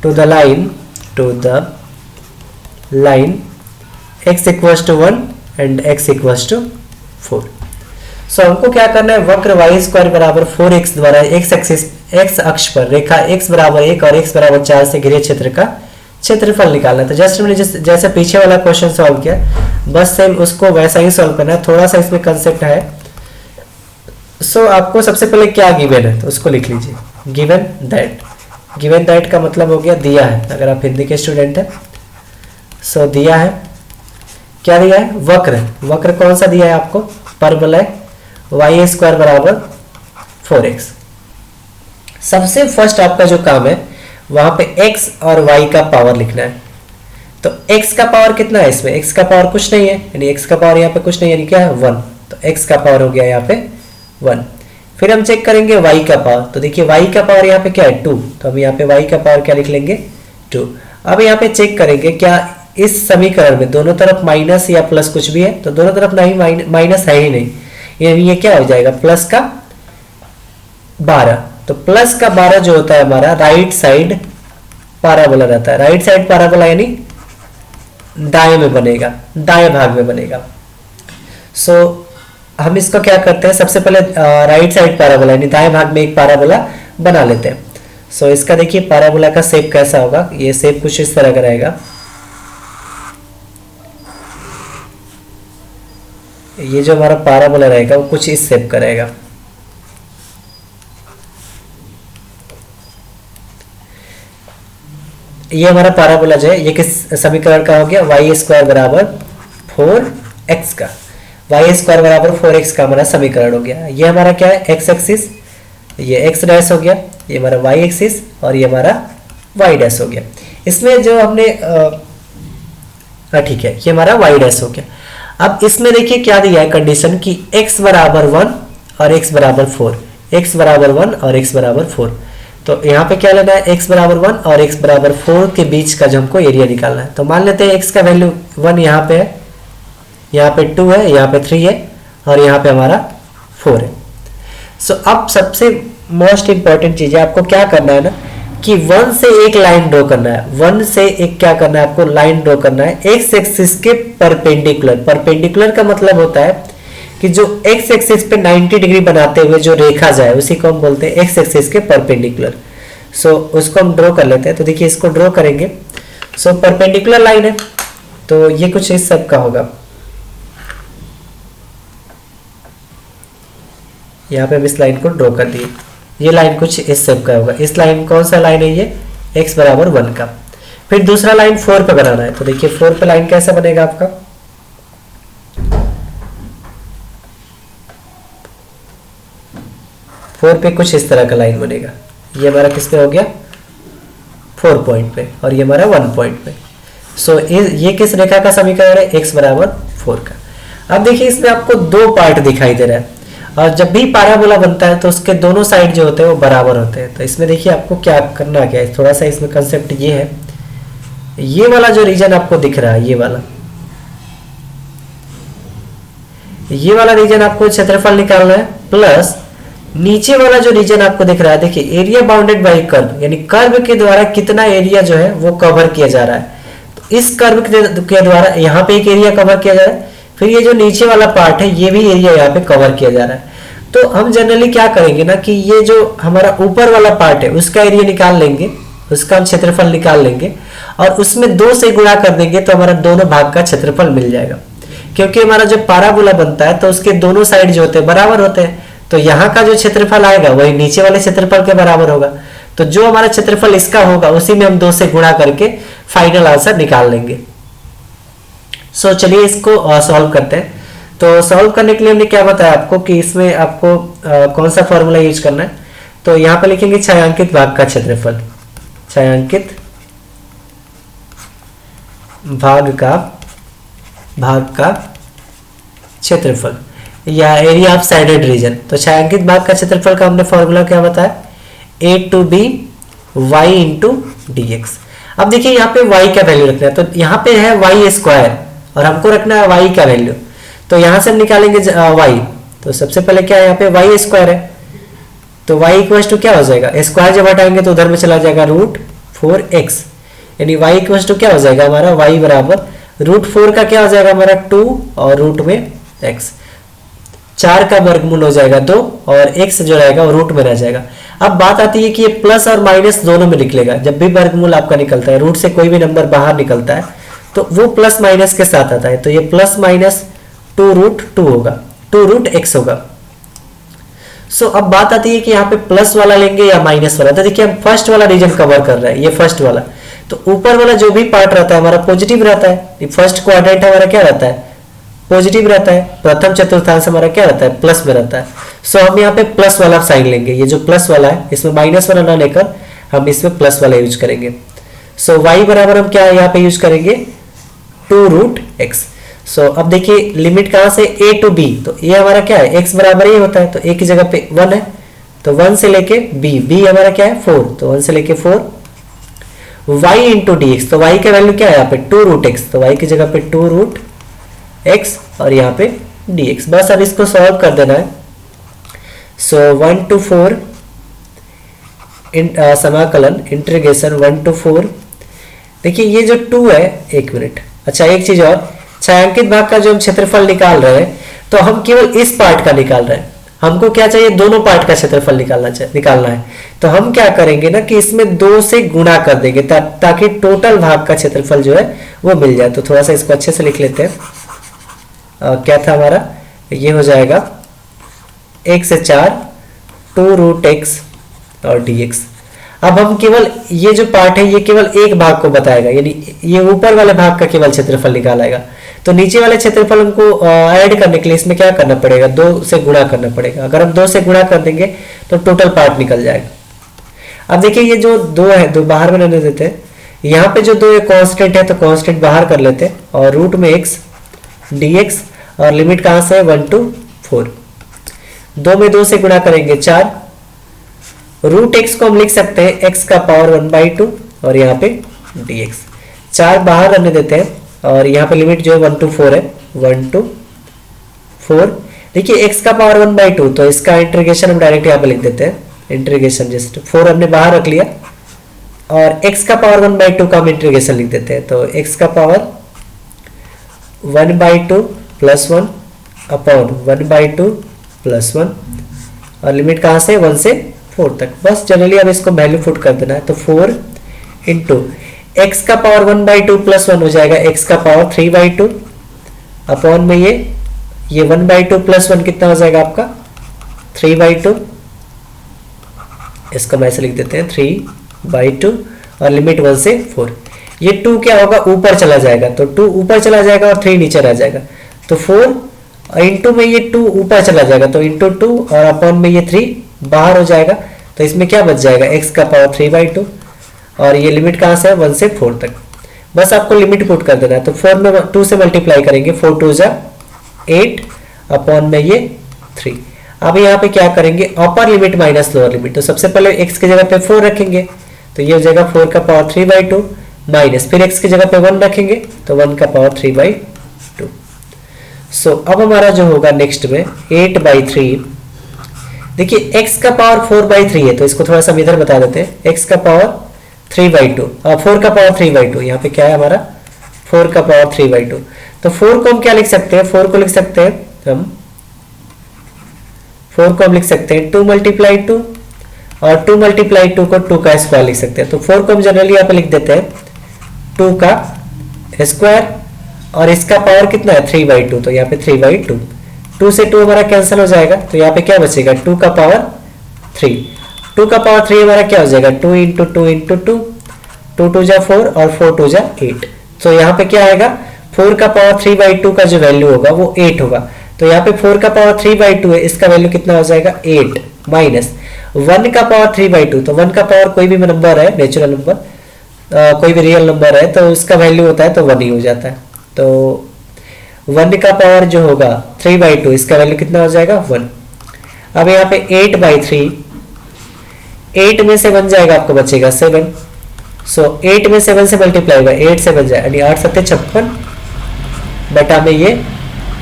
to the line x equals to 1 and x equals to 4. सो हमको क्या करना है, वक्र वाई स्क्वायर बराबर 4x द्वारा एक्स अक्ष पर रेखा x बराबर 1 और x बराबर 4 से घिरे क्षेत्र का क्षेत्रफल निकालना है। तो जस्ट हमने जैसे पीछे वाला क्वेश्चन सॉल्व किया, बस सेम उसको वैसा ही सॉल्व करना है। थोड़ा सा इसमें कंसेप्ट है। सो आपको सबसे पहले क्या गिवन है तो उसको लिख लीजिए, गिवन दैट का मतलब हो गया दिया है, अगर आप हिंदी के स्टूडेंट हैं। सो दिया है, क्या दिया है, वक्र कौन सा दिया है आपको, परबोला है वाई स्क्वायर बराबर 4x। सबसे फर्स्ट आपका जो काम है वहां पे x और y का पावर लिखना है। तो x का पावर कितना है इसमें, x का पावर कुछ नहीं है, यानी x का पावर यहाँ पे कुछ नहीं है, यानी क्या है 1। तो x का पावर हो गया यहाँ पे 1। फिर हम चेक करेंगे y का पावर। तो देखिए y का पावर यहाँ पे क्या है 2, तो हम यहाँ पे y का पावर क्या लिख लेंगे 2। अब यहाँ पे चेक करेंगे क्या इस समीकरण में दोनों तरफ माइनस या प्लस कुछ भी है, तो दोनों तरफ नहीं, माइनस है ही नहीं, ये क्या हो जाएगा प्लस का 12। तो प्लस का 12 जो होता है हमारा राइट साइड पैराबोला रहता है। राइट साइड पैराबोला यानी दाएं में बनेगा, दाएं भाग में बनेगा। सो हम इसको क्या करते हैं, सबसे पहले राइट साइड पैराबोला यानी दाएं भाग में एक पैराबोला बना लेते हैं। सो इसका देखिए पैराबोला का शेप कैसा होगा, ये शेप कुछ इस तरह का रहेगा। ये जो हमारा पैराबोला रहेगा वो कुछ इस शेप का रहेगा। ये हमारा पैराबोला जो है ये किस समीकरण का हो गया, वाई स्क्वायर बराबर 4x का, वाई स्क्वायर बराबर 4x का हमारा समीकरण हो गया। ये हमारा क्या है x एक्सिस, ये x डैश हो गया, ये हमारा y एक्सिस और ये हमारा y डैश हो गया। इसमें जो हमने ठीक है, ये हमारा y डैश हो गया। अब इसमें देखिए क्या दिया है कंडीशन की x बराबर 1 और x बराबर 4, x बराबर 1 और x बराबर 4। तो यहाँ पे क्या लेना है, x बराबर 1 और x बराबर 4 के बीच का जो हमको एरिया निकालना है। तो मान लेते हैं x का वैल्यू 1 यहाँ पे है, यहाँ पे 2 है, यहाँ पे 3 है और यहाँ पे हमारा 4 है। सो अब सबसे मोस्ट इंपॉर्टेंट चीज है, आपको क्या करना है ना कि 1 से एक लाइन ड्रॉ करना है। 1 से एक क्या करना है आपको, लाइन ड्रॉ करना है एक्स एक्सिस के परपेंडिकुलर। परपेंडिकुलर का मतलब होता है कि जो एक्स एक्सिस पे 90 डिग्री बनाते हुए जो रेखा जाए उसी को हम बोलते हैं एक्स एक्सिस के परपेंडिकुलर। सो उसको हम ड्रॉ कर लेते हैं। तो देखिए इसको ड्रॉ करेंगे, सो परपेंडिकुलर लाइन है तो ये कुछ इस सब का होगा। यहाँ पे हम इस लाइन को ड्रॉ कर दिए, ये लाइन कुछ इस सब का होगा। इस लाइन कौन सा लाइन है, ये x बराबर 1 का। फिर दूसरा लाइन 4 पे बनाना है। तो देखिए 4 पे लाइन कैसा बनेगा आपका, फोर पे कुछ इस तरह का लाइन बनेगा। ये हमारा किस पे हो गया 4 पॉइंट पे और ये हमारा 1 पॉइंट पे। सो ये किस रेखा का समीकरण है, x बराबर 4 का। अब देखिए इसमें आपको 2 पार्ट दिखाई दे रहा है और जब भी पैराबोला बनता है तो उसके दोनों साइड जो होते हैं वो बराबर होते हैं। तो इसमें देखिए आपको क्या करना क्या है, थोड़ा सा इसमें कंसेप्ट ये है, ये वाला जो रीजन आपको दिख रहा है, ये वाला रीजन आपको क्षेत्रफल निकालना है, प्लस नीचे वाला जो रीजन आपको दिख रहा है, देखिए एरिया बाउंडेड बाय कर्व, यानी कर्व के द्वारा कितना एरिया जो है वो कवर किया जा रहा है। तो इस कर्व के द्वारा यहाँ पे एक एरिया कवर किया जा रहा है, फिर ये जो नीचे वाला पार्ट है ये भी एरिया यहाँ पे कवर किया जा रहा है। तो हम जनरली क्या करेंगे ना कि ये जो हमारा ऊपर वाला पार्ट है उसका एरिया निकाल लेंगे, उसका हम क्षेत्रफल निकाल लेंगे और उसमें 2 से गुणा कर देंगे तो हमारा दोनों भाग का क्षेत्रफल मिल जाएगा। क्योंकि हमारा जब पैराबोला बनता है तो उसके दोनों साइड जो होते हैं बराबर होते हैं, तो यहाँ का जो क्षेत्रफल आएगा वही नीचे वाले क्षेत्रफल के बराबर होगा। तो जो हमारा क्षेत्रफल इसका होगा उसी में हम 2 से गुणा करके फाइनल आंसर निकाल लेंगे। सो चलिए इसको सॉल्व करते हैं। तो सॉल्व करने के लिए हमने क्या बताया आपको कि इसमें आपको कौन सा फॉर्मूला यूज करना है। तो यहाँ पे लिखेंगे छायांकित भाग का क्षेत्रफल, छायांकित भाग का क्षेत्रफल या एरिया ऑफ साइडेड रीजन। तो छायांकित भाग का क्षेत्रफल का हमने फॉर्मूला क्या बताया, a to b y into dx। अब देखिए यहाँ पे y का वैल्यू रखना है, तो यहाँ पे है y स्क्वायर और हमको रखना है y का वैल्यू। तो यहाँ से हम निकालेंगे y। तो सबसे पहले क्या है, यहाँ पे y स्क्वायर है, तो y इक्वल्स टू क्या हो जाएगा, स्क्वायर जब हटाएंगे तो उधर में चला जाएगा √4x, यानी y इक्वल्स टू क्या हो जाएगा हमारा, y बराबर √4 का क्या हो जाएगा हमारा 2 और रूट में x। 4 का वर्गमूल हो जाएगा 2 और x जो रहेगा वो रूट में रह जाएगा। अब बात आती है कि ये प्लस और माइनस दोनों में निकलेगा। जब भी वर्गमूल आपका निकलता है, रूट से कोई भी नंबर बाहर निकलता है तो वो प्लस माइनस के साथ आता है। तो ये प्लस माइनस 2√2 होगा, 2√x होगा। सो अब बात आती है कि यहाँ पे प्लस वाला लेंगे या माइनस वाला। तो देखिए हम फर्स्ट वाला रीजन कवर कर रहे हैं, ये फर्स्ट वाला। तो ऊपर वाला जो भी पार्ट रहता है हमारा पॉजिटिव रहता है। फर्स्ट क्वाड्रेंट हमारा क्या रहता है, पॉजिटिव रहता है। प्रथम चतुर्थांश हमारा क्या रहता है, प्लस में रहता है। सो हम यहाँ पे प्लस वाला साइन लेंगे। ये जो प्लस वाला है इसमें माइनस वाला ना लेकर हम इसमें प्लस वाला यूज करेंगे। सो y बराबर हम क्या यहाँ पे यूज करेंगे, 2√x। सो अब देखिए लिमिट कहां से a टू b, तो ये हमारा क्या है, x बराबर ये होता है तो a की जगह पे 1 है, तो 1 से लेके b हमारा क्या है 4, तो 1 से लेके 4। y इंटू dx, तो y का वैल्यू क्या है यहाँ पे 2√x, तो y की जगह पे 2√x और यहाँ पे dx। बस अब इसको सॉल्व कर देना है। सो 1 to 4 समाकलन इंटीग्रेशन 1 to 4। देखिए ये जो 2 है, एक मिनट, अच्छा एक चीज और, छायांकित भाग का जो हम क्षेत्रफल निकाल रहे हैं तो हम केवल इस पार्ट का निकाल रहे हैं। हमको क्या चाहिए, दोनों पार्ट का क्षेत्रफल निकालना है। तो हम क्या करेंगे ना कि इसमें 2 से गुणा कर देंगे ताकि टोटल भाग का क्षेत्रफल जो है वो मिल जाए। तो थोड़ा सा इसको अच्छे से लिख लेते हैं। क्या था हमारा, ये हो जाएगा 1 से 4 2√x और dx। अब हम केवल ये जो पार्ट है ये केवल एक भाग को बताएगा, यानी ये ऊपर वाले भाग का केवल क्षेत्रफल निकालेगा। तो नीचे वाले क्षेत्रफल हमको ऐड करने के लिए इसमें क्या करना पड़ेगा, 2 से गुणा करना पड़ेगा। अगर हम 2 से गुणा कर देंगे तो टोटल पार्ट निकल जाएगा। अब देखिए ये जो 2 है, 2 बाहर में रहने देते हैं। यहाँ पे जो 2 कांस्टेंट है तो कांस्टेंट बाहर कर लेते हैं और रूट में x dx और लिमिट कहां से है 1 to 4। 2 में 2 से गुणा करेंगे 4। रूट x को हम लिख सकते हैं x का पावर 1/2 और यहाँ पे dx। 4 बाहर रहने देते हैं और यहाँ पे लिमिट जो है 1 to 4 है, 1 to 4। देखिए x का पावर 1/2 तो इसका इंटीग्रेशन हम डायरेक्ट यहाँ पे लिख देते हैं। इंटीग्रेशन जस्ट 4 हमने बाहर रख लिया और x का पावर 1/2 का हम इंटीग्रेशन लिख देते हैं। तो x का पावर 1/2 + 1 अपॉन 1/2 + 1 और लिमिट कहाँ से 1 से 4 तक। बस जनरली अब इसको वैल्यू पुट कर देना है। तो 4 इंटू x का पावर 1/2 + 1 हो जाएगा x का पावर 3/2 अपॉन में ये 1/2 + 1 कितना हो जाएगा आपका 3/2। इसको मैं ऐसे लिख देते हैं 3/2 और लिमिट 1 से 4। ये 2 क्या होगा, ऊपर चला जाएगा, तो 2 ऊपर चला जाएगा और 3 नीचे रह जाएगा। तो 4 इंटू में ये 2 ऊपर चला जाएगा तो इंटू 2 और अपॉन में ये 3 बाहर हो जाएगा। तो इसमें क्या बच जाएगा x का पावर 3/2 और ये लिमिट कहां से है 1 से 4 तक। बस आपको लिमिट पुट कर देना है। तो 4 में 2 से मल्टीप्लाई करेंगे, 4 2 जा 8 अपॉन में ये 3। अब यहाँ पे क्या करेंगे, अपर लिमिट माइनस लोअर लिमिट। तो सबसे पहले x की जगह पे 4 रखेंगे तो ये हो जाएगा 4 का पावर 3/2 माइनस, फिर x की जगह पे 1 रखेंगे तो 1 का पावर 3/2। सो अब हमारा जो होगा नेक्स्ट में 8/3। देखिए x का पावर 4/3 है तो इसको थोड़ा सा इधर बता देते हैं। x का पावर 3/2 और 4 का पावर 3/2, यहाँ पे क्या है हमारा 4 का पावर 3/2। तो 4 को हम क्या लिख सकते हैं, 4 को लिख सकते हैं हम 4 को हम लिख सकते हैं 2 × 2 और 2 × 2 को 2 का स्क्वायर लिख सकते हैं। तो 4 को हम जनरली यहाँ पे लिख देते हैं 2 का स्क्वायर और इसका पावर कितना है 3/2, तो यहाँ पे 3/2। 2 से 2 हमारा कैंसिल हो जाएगा तो यहाँ पे क्या बचेगा 2 का पावर 3। 2 का पावर 3 हमारा क्या हो जाएगा 2 × 2 × 2, 2 2 जा 4 और 4 2 जा 8। तो यहाँ पे क्या आएगा 4 का पावर 3/2 का जो वैल्यू होगा वो 8 होगा। तो यहाँ पे 4 का पावर 3/2 है, इसका वैल्यू कितना हो जाएगा 8 माइनस 1 का पावर 3/2। तो 1 का पावर कोई भी नंबर है, नेचुरल नंबर, कोई भी रियल नंबर है तो उसका वैल्यू होता है तो 1 ही हो जाता है। तो 1 का पावर जो होगा 3/2, इसका वैल्यू कितना हो जाएगा 1। अब यहाँ पे 8/3, 8 में से बन जाएगा आपको बचेगा 7। सो 8 में 7 से मल्टीप्लाई होगा 8 से बन जाएगा, यानी 8 × 7 = 56 बटा में ये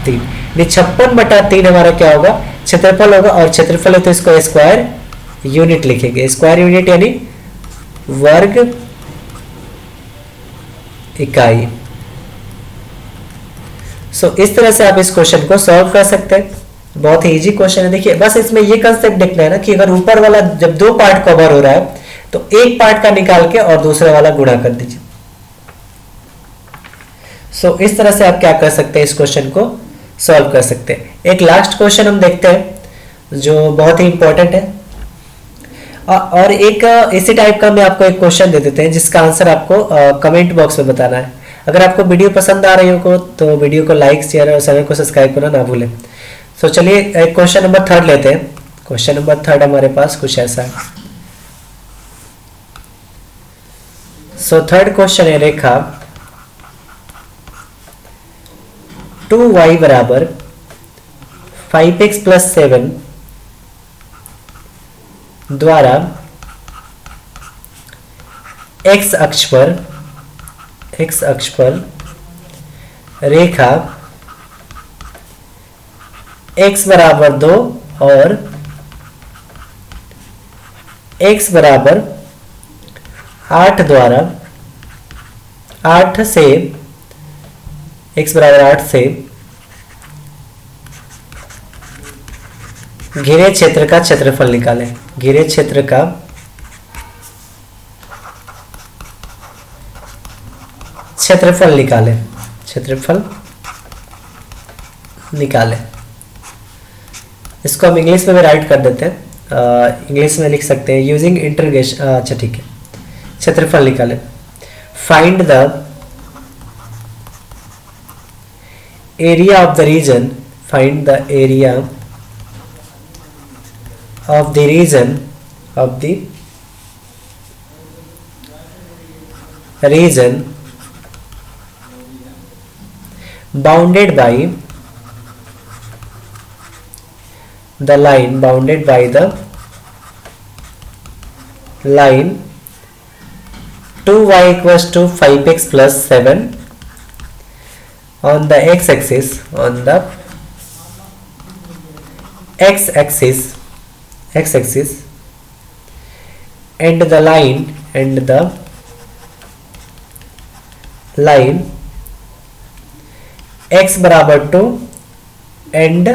3, 56/3 हमारा क्या होगा क्षेत्रफल होगा। और क्षेत्रफल है तो इसको स्क्वायर यूनिट लिखेंगे, स्क्वायर यूनिट यानी वर्ग इकाई। सो इस तरह से आप इस क्वेश्चन को सॉल्व कर सकते हैं। बहुत ही इजी क्वेश्चन है। देखिए बस इसमें ये कंसेप्ट देखना है ना कि अगर ऊपर वाला जब दो पार्ट कवर हो रहा है तो एक पार्ट का निकाल के और दूसरे वाला गुणा कर दीजिए। सो इस तरह से आप क्या कर सकते हैं, इस क्वेश्चन को सॉल्व कर सकते हैं। एक लास्ट क्वेश्चन हम देखते हैं जो बहुत ही इंपॉर्टेंट है, और एक इसी टाइप का मैं आपको एक क्वेश्चन दे देते हैं जिसका आंसर आपको कमेंट बॉक्स में बताना है। अगर आपको वीडियो पसंद आ रही हो तो वीडियो को लाइक शेयर और चैनल को सब्सक्राइब करना ना भूलें। तो चलिए एक क्वेश्चन नंबर 3 लेते हैं। क्वेश्चन नंबर 3 हमारे पास कुछ ऐसा है। सो थर्ड क्वेश्चन है, रेखा 2y बराबर 5x प्लस 7 द्वारा x अक्ष पर रेखा x बराबर 2 और x बराबर 8 द्वारा 8 से x बराबर 8 से घिरे क्षेत्र का क्षेत्रफल निकालें। घिरे क्षेत्र का क्षेत्रफल निकालें। इसको हम इंग्लिश में भी राइट कर देते हैं। इंग्लिश में लिख सकते हैं यूजिंग इंटीग्रेशन। अच्छा ठीक है, क्षेत्रफल निकालें। Find the area of the region, find the area of the region bounded by the line 2y equals to 5x plus 7 on the x-axis, and the line x बराबर 2 and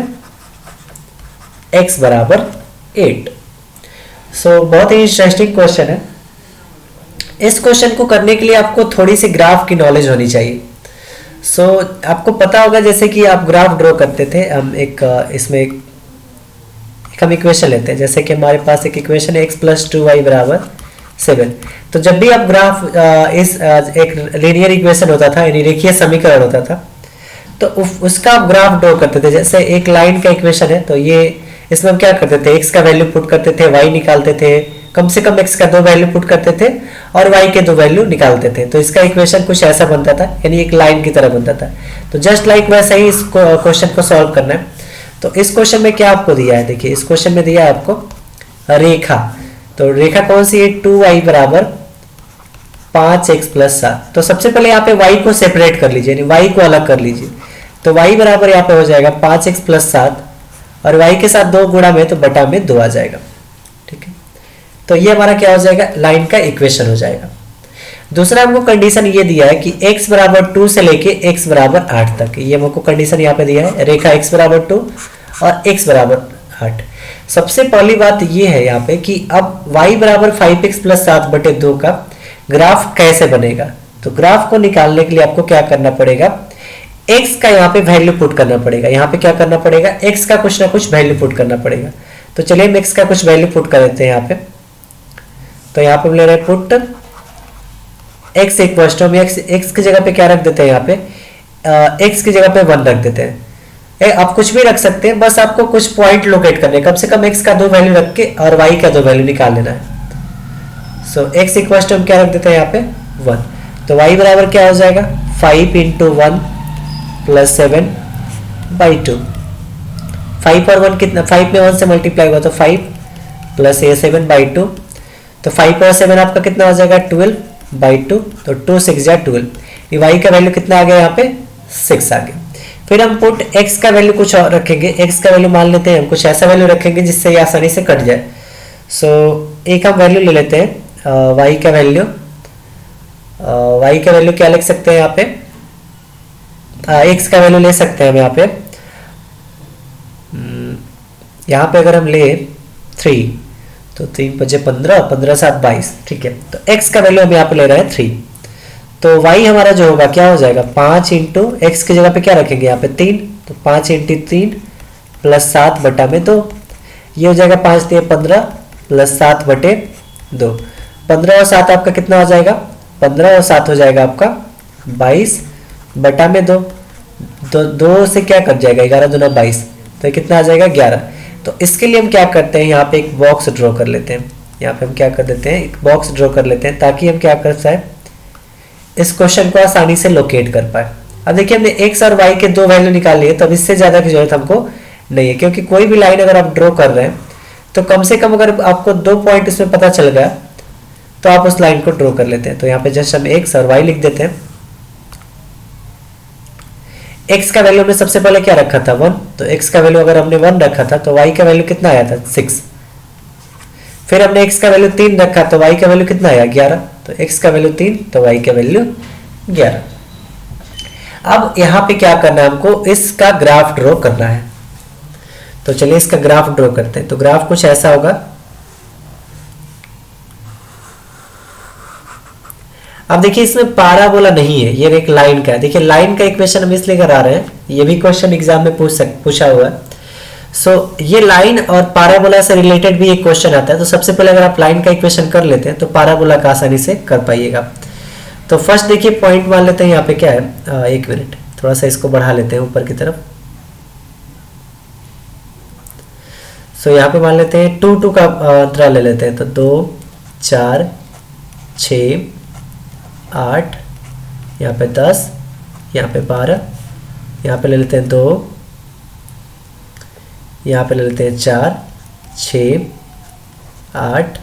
x बराबर 8। सो बहुत ही इंटरेस्टिंग क्वेश्चन है। इस क्वेश्चन को करने के लिए आपको थोड़ी सी ग्राफ की नॉलेज होनी चाहिए। सो आपको पता होगा जैसे कि आप ग्राफ ड्रॉ करते थे, हम इसमें हम इक्वेशन लेते हैं। जैसे कि हमारे पास एक इक्वेशन है x प्लस 2y बराबर 7। तो जब भी आप ग्राफ एक लीनियर इक्वेशन होता था, यानी रेखीय समीकरण होता था, तो उसका आप ग्राफ ड्रॉ करते थे। जैसे एक लाइन का इक्वेशन है तो ये इसमें हम क्या करते थे, x का वैल्यू पुट करते थे, y निकालते थे, कम से कम x का 2 वैल्यू पुट करते थे और y के 2 वैल्यू निकालते थे। तो इसका इक्वेशन कुछ ऐसा बनता था, यानी एक लाइन की तरह बनता था। तो जस्ट लाइक वैसा ही इस क्वेश्चन को सॉल्व करना है। तो इस क्वेश्चन में क्या आपको दिया है, देखिए इस क्वेश्चन में दिया है आपको रेखा। तो रेखा कौन सी है, 2y बराबर 5x प्लस 7। तो सबसे पहले यहाँ पे y को सेपरेट कर लीजिए, यानी y को अलग कर लीजिए। तो y बराबर यहाँ पे हो जाएगा 5x प्लस 7 और y के साथ 2 गुणा में तो बटा में 2 आ जाएगा। ठीक है, तो ये हमारा क्या हो जाएगा, लाइन का इक्वेशन हो जाएगा। दूसरा हमको कंडीशन ये दिया है कि x बराबर 2 से लेके x बराबर 8 तक, ये हमको कंडीशन यहाँ पे दिया है। रेखा x बराबर 2 और x बराबर 8। सबसे पहली बात ये है यहाँ पे कि अब y बराबर 5x प्लस 7 बटे 2 का ग्राफ कैसे बनेगा। तो ग्राफ को निकालने के लिए आपको क्या करना पड़ेगा, x का यहाँ पे वैल्यू पुट करना पड़ेगा। यहाँ पे क्या करना पड़ेगा, x का कुछ ना कुछ वैल्यू पुट करना पड़ेगा। तो चलिए हम x का कुछ वैल्यू पुट कर देते हैं यहाँ पे। तो यहाँ पे हम ले रहे हैं पुट x इक्वल टू, हम x की जगह पे क्या रख देते हैं, यहाँ पे x की जगह पे 1 रख देते हैं। आप कुछ भी रख सकते हैं, बस आपको कुछ पॉइंट लोकेट करने, कम से कम x का 2 वैल्यू रख के और y का 2 वैल्यू निकाल लेना है। सो x इक्वल टू हम क्या रख देते हैं यहाँ पे 1। तो y बराबर क्या हो जाएगा, 5 इंटू 1 प्लस 7 बाई 2। 5 और 1 कितना, 5 में 1 से मल्टीप्लाई हुआ तो 5 प्लस ये 7 बाई 2। तो 5 और 7 आपका कितना हो जाएगा, 12 बाई 2। तो 2 6 या 12। ये y का वैल्यू कितना आ गया, यहाँ पे 6 आ गया। फिर हम पुट x का वैल्यू कुछ और रखेंगे। x का वैल्यू मान लेते हैं हम कुछ ऐसा वैल्यू रखेंगे जिससे ये आसानी से कट जाए। सो एक हम वैल्यू ले लेते हैं y का वैल्यू। y का वैल्यू क्या लिख सकते हैं यहाँ पे, x का वैल्यू ले सकते हैं हम यहाँ पे यहाँ पे अगर हम ले 3, तो 3 5 15, 15 7 22, ठीक है। तो x का वैल्यू हम यहाँ पे ले रहे हैं 3, तो y हमारा जो होगा क्या हो जाएगा 5 इंटू एक्स की जगह पे क्या रखेंगे यहाँ पे 3, तो 5 इंटू 3 प्लस 7 बटा में 2, ये हो जाएगा 5 दिए 15 प्लस 7 बटे 2, 15 और 7 आपका कितना हो जाएगा, 15 और 7 हो जाएगा आपका 22 बटा में 2, 2 से क्या कट जाएगा 11 दूना 22, तो कितना आ जाएगा 11। तो इसके लिए हम क्या करते हैं, यहाँ पे एक बॉक्स ड्रॉ कर लेते हैं, यहाँ पे हम क्या कर देते हैं एक बॉक्स ड्रॉ कर लेते हैं ताकि हम क्या कर पाए इस क्वेश्चन को आसानी से लोकेट कर पाए। अब देखिए हमने x और y के दो वैल्यू निकाल लिए, तो अब इससे ज्यादा की जरूरत हमको नहीं है, क्योंकि कोई भी लाइन अगर आप ड्रॉ कर रहे हैं तो कम से कम अगर आपको 2 पॉइंट इसमें पता चल गया तो आप उस लाइन को ड्रॉ कर लेते हैं। तो यहाँ पे जस्ट हम x और y लिख देते हैं। x का वैल्यू हमने सबसे पहले क्या रखा था 1, तो x का वैल्यू अगर हमने 1 रखा था तो y का वैल्यू कितना आया था 6, फिर हमने x का वैल्यू 3 रखा तो y का वैल्यू कितना आया 11, तो x का वैल्यू 3 तो y का वैल्यू 11। अब यहाँ पे क्या करना है हमको, इसका ग्राफ ड्रॉ करना है, तो चलिए इसका ग्राफ ड्रॉ करते हैं। तो ग्राफ कुछ ऐसा होगा, अब देखिए इसमें पाराबोला नहीं है, ये एक लाइन का है। देखिए लाइन का इक्वेशन हम इसलिए करा रहे हैं, ये भी क्वेश्चन एग्जाम में पूछा हुआ है। सो ये लाइन और पाराबोला से रिलेटेड भी एक क्वेश्चन आता है, तो सबसे पहले अगर आप लाइन का इक्वेशन कर लेते हैं तो पाराबोला का आसानी से कर पाइएगा। तो फर्स्ट देखिए पॉइंट मान लेते हैं, यहाँ पे क्या है, एक मिनट थोड़ा सा इसको बढ़ा लेते हैं ऊपर की तरफ। सो यहाँ पे मान लेते हैं 2 2 का अंतराल ले लेते हैं, तो 2 4 6 8, यहाँ पे 10, यहाँ पे 12, यहाँ पे ले लेते हैं 2, यहाँ पे ले लेते हैं 4 6 8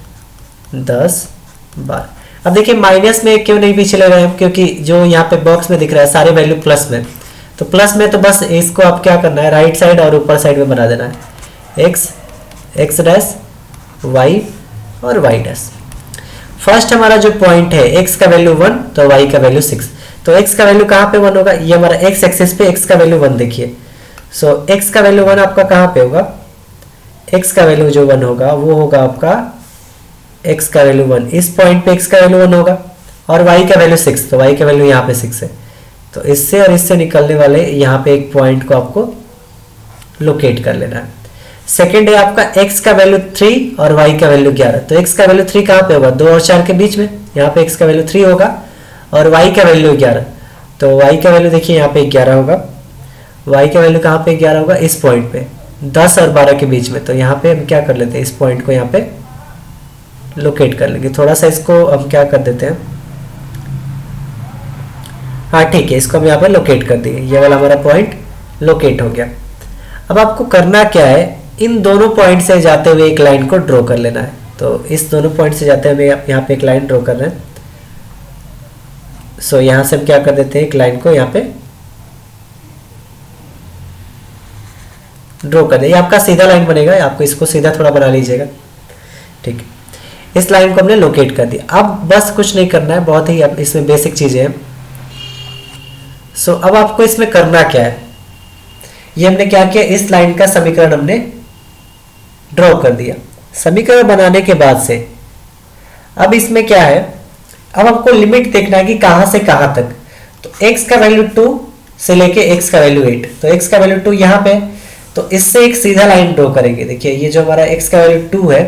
10 12। अब देखिए माइनस में क्यों नहीं पीछे लग रहे हैं, क्योंकि जो यहाँ पे बॉक्स में दिख रहा है सारे वैल्यू प्लस में, तो प्लस में तो बस इसको आप क्या करना है राइट साइड और ऊपर साइड में बना देना है, x डैश y और y डैश। फर्स्ट हमारा जो पॉइंट है x का वैल्यू 1 तो y का वैल्यू 6, तो x का वैल्यू कहाँ पे 1 होगा, ये हमारा x एक्सिस पे x का वैल्यू 1 देखिए। सो x का वैल्यू 1 आपका कहाँ पे होगा, x का वैल्यू जो 1 होगा वो होगा आपका x का वैल्यू 1, इस पॉइंट पे x का वैल्यू 1 होगा, और y का वैल्यू 6, तो y का वैल्यू यहाँ पे 6 है। तो इससे और इससे निकलने वाले यहाँ पे एक पॉइंट को आपको लोकेट कर लेना है। सेकेंड है आपका x का वैल्यू 3 और y का वैल्यू 11, तो x का वैल्यू 3 कहाँ पे होगा 2 और 4 के बीच में, यहाँ पे x का वैल्यू 3 होगा और y का वैल्यू 11, तो y का वैल्यू देखिए यहाँ पे 11 होगा, y का वैल्यू कहाँ पे 11 होगा इस पॉइंट पे 10 और 12 के बीच में। तो यहाँ पे हम क्या कर लेते हैं इस पॉइंट को यहाँ पे लोकेट कर लेंगे। थोड़ा सा इसको हम क्या कर देते हैं, हाँ ठीक है, इसको हम यहाँ पे लोकेट कर दिए, ये वाला हमारा पॉइंट लोकेट हो गया। अब आपको करना क्या है, इन दोनों पॉइंट से जाते हुए एक लाइन को ड्रॉ कर लेना है। तो इस दोनों पॉइंट से जाते हुए यहाँ पे एक लाइन ड्रॉ कर रहे हैं। सो यहाँ से हम क्या कर देते हैं एक लाइन को यहाँ पे ड्रॉ कर दे, ये आपका सीधा लाइन बनेगा, आपको इसको सीधा थोड़ा बना लीजिएगा, ठीक है। इस लाइन को हमने लोकेट कर दिया। अब बस कुछ नहीं करना है, बहुत ही अब इसमें बेसिक चीजें हैं। सो अब आपको इसमें करना क्या है, ये हमने क्या किया, इस लाइन का समीकरण हमने ड्रॉ कर दिया। समीकरण बनाने के बाद से अब इसमें क्या है, अब आपको लिमिट देखना है कि कहां से कहां तक। तो x का वैल्यू 2 से लेके x का वैल्यू 8, तो x का वैल्यू 2 यहाँ पे, तो इससे एक सीधा लाइन ड्रॉ करेंगे। देखिए ये जो हमारा x का वैल्यू 2 है,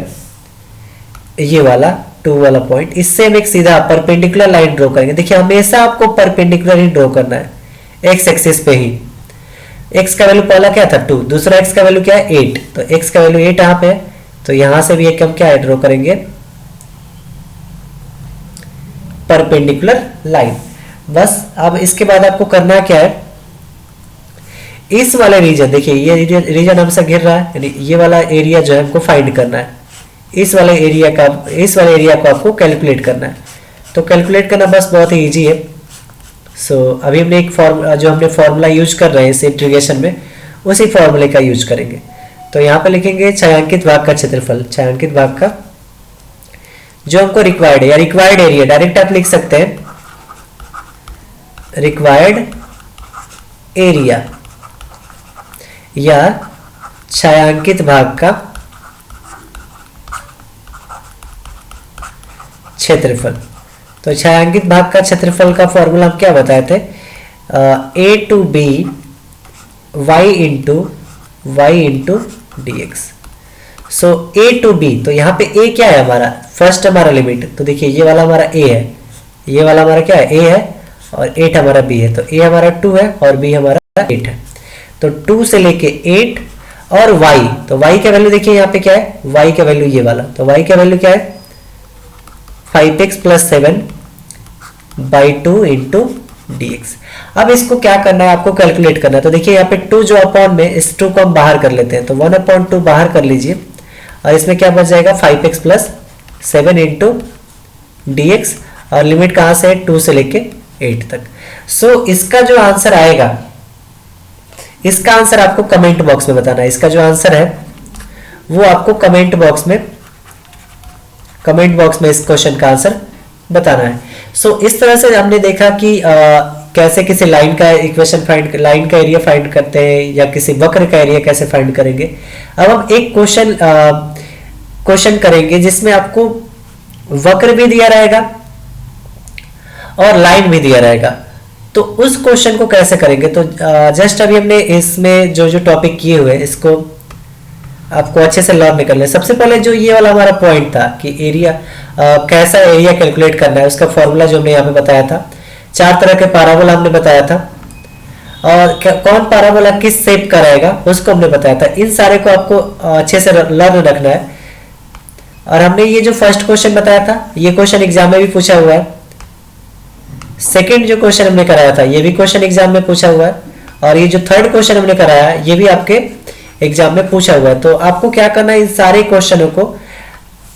ये वाला 2 वाला पॉइंट, इससे हम एक सीधा परपेंडिकुलर लाइन ड्रॉ करेंगे। देखिए हमेशा आपको परपेंडिकुलर ही ड्रॉ करना है, x एक्सिस पे ही। x का वैल्यू पहला क्या था 2, दूसरा x का वैल्यू क्या है 8, तो x का वैल्यू 8 यहाँ पे है, तो यहां से भी एक हम क्या ड्रॉ करेंगे परपेंडिकुलर लाइन। बस अब इसके बाद आपको करना क्या है, इस वाले रीजन, देखिए ये रीजन हमसे घिर रहा है, यानी ये वाला एरिया जो है हमको फाइंड करना है। इस वाले एरिया को आपको कैलकुलेट करना है। तो कैलकुलेट करना बस बहुत ही इजी है। सो अभी हमने एक जो हमने फॉर्मूला यूज कर रहे हैं इस इंटीग्रेशन में, उसी फॉर्मूले का यूज करेंगे। तो यहाँ पे लिखेंगे छायांकित भाग का क्षेत्रफल, छायांकित भाग का जो हमको रिक्वायर्ड है, या रिक्वायर्ड एरिया डायरेक्ट आप लिख सकते हैं, रिक्वायर्ड एरिया या छायांकित भाग का क्षेत्रफल। तो छायांकित भाग का क्षेत्रफल का फॉर्मूला हम क्या बताए थे, A to B Y into D X. So A to B, तो यहाँ पे ए क्या है हमारा, फर्स्ट हमारा लिमिट, तो देखिए ये वाला हमारा ए है, ये वाला हमारा क्या है, ए है, और 8 हमारा बी है। तो ए हमारा 2 है और बी हमारा 8 है। तो 2 से लेके 8 और y, तो y का वैल्यू देखिए यहाँ पे क्या है, y का वैल्यू ये वाला, तो y का वैल्यू क्या है 5x + 7/2 इंटू dx। अब इसको क्या करना है, आपको कैलकुलेट करना है। तो देखिए यहाँ पे 2 जो अपॉन में, इस 2 को हम बाहर कर लेते हैं, तो 1/2 बाहर कर लीजिए और इसमें क्या बच जाएगा 5x + 7 इंटू dx, और लिमिट कहाँ से है 2 से लेके 8 तक। सो इसका जो आंसर आएगा, इसका आंसर आपको कमेंट बॉक्स में बताना है। इसका जो आंसर है वो आपको कमेंट बॉक्स में इस क्वेश्चन का आंसर बताना है। सो इस तरह से हमने देखा कि कैसे किसी लाइन का इक्वेशन फाइंड, लाइन का एरिया फाइंड करते हैं, या किसी वक्र का एरिया कैसे फाइंड करेंगे। अब हम एक क्वेश्चन करेंगे जिसमें आपको वक्र भी दिया रहेगा और लाइन भी दिया रहेगा। तो उस क्वेश्चन को कैसे करेंगे, तो जस्ट अभी हमने इसमें जो टॉपिक किए हुए इसको आपको अच्छे से लर्न कर ले। सबसे पहले जो ये वाला हमारा पॉइंट था कि एरिया, कैसा एरिया कैलकुलेट करना है, उसका फॉर्मूला जो हमने यहाँ पे बताया था। 4 तरह के पैराबोला हमने बताया था, और कौन पैराबोला किस शेप का रहेगा उसको हमने बताया था। इन सारे को आपको अच्छे से लर्न रखना है। और हमने ये जो फर्स्ट क्वेश्चन बताया था, ये क्वेश्चन एग्जाम में भी पूछा हुआ है। सेकंड जो क्वेश्चन हमने कराया था, ये भी क्वेश्चन एग्जाम में पूछा हुआ है। और ये जो थर्ड क्वेश्चन हमने कराया, ये भी आपके एग्जाम में पूछा हुआ है। तो आपको क्या करना है, इन सारे क्वेश्चनों को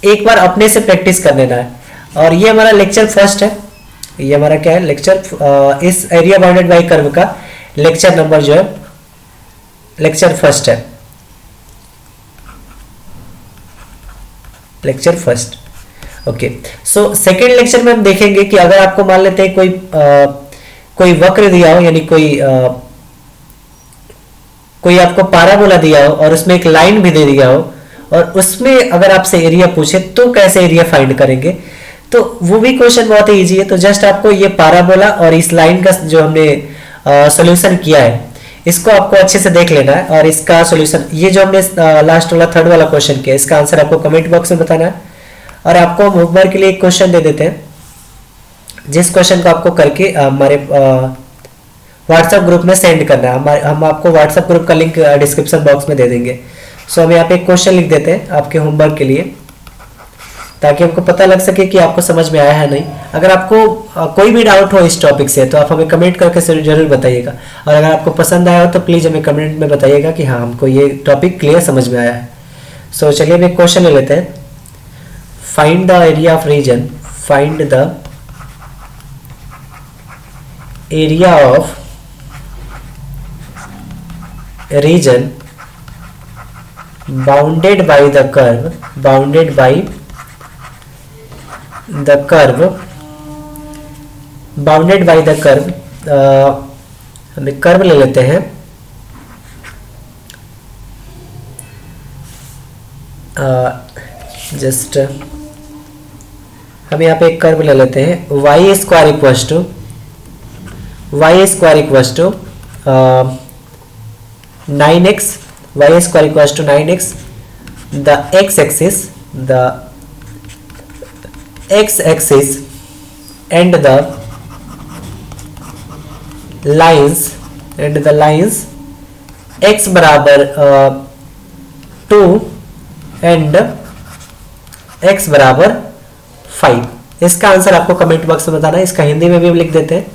एक बार अपने से प्रैक्टिस कर लेना है। और ये हमारा लेक्चर फर्स्ट है, ये हमारा क्या है लेक्चर, इस एरिया बाउंडेड बाय कर्व का लेक्चर नंबर जो है लेक्चर फर्स्ट है, lecture first. Okay, so second lecture में हम देखेंगे कि अगर आपको मान लेते हैं कोई वक्र दिया हो, यानी कोई आपको पैराबोला दिया हो और उसमें एक लाइन भी दे दिया हो, और उसमें अगर आपसे एरिया पूछे तो कैसे एरिया फाइंड करेंगे, तो वो भी क्वेश्चन बहुत ही इजी है। तो जस्ट आपको ये पैराबोला और इस लाइन का जो हमने सॉल्यूशन किया है, इसको आपको अच्छे से देख लेना है। और इसका सॉल्यूशन, ये जो हमने लास्ट वाला थर्ड वाला क्वेश्चन किया, इसका आंसर आपको कमेंट बॉक्स में बताना है। और आपको हम होमवर्क के लिए एक क्वेश्चन दे देते हैं, जिस क्वेश्चन को आपको करके हमारे व्हाट्सएप ग्रुप में सेंड करना है। हम आपको व्हाट्सएप ग्रुप का लिंक डिस्क्रिप्शन बॉक्स में दे देंगे। सो हम यहाँ पे एक क्वेश्चन लिख देते हैं आपके होमवर्क के लिए, ताकि हमको पता लग सके कि आपको समझ में आया है नहीं। अगर आपको कोई भी डाउट हो इस टॉपिक से, तो आप हमें कमेंट करके जरूर बताइएगा। और अगर आपको पसंद आया हो तो प्लीज़ हमें कमेंट में बताइएगा कि हाँ, हमको ये टॉपिक क्लियर समझ में आया है। सो चलिए हम एक क्वेश्चन ले लेते हैं। Find the area of region, find the area of region bounded by the curve, bounded by the curve, bounded by the curve। हमें कर्व ले लेते हैं, जस्ट हम यहाँ पे एक कर्व ले लेते हैं। y square equals to 9x, y square equals to 9x, the x-axis and the lines x बराबर 2 and x बराबर 5। इसका आंसर आपको कमेंट बॉक्स में बताना है। इसका हिंदी में भी हम लिख देते हैं।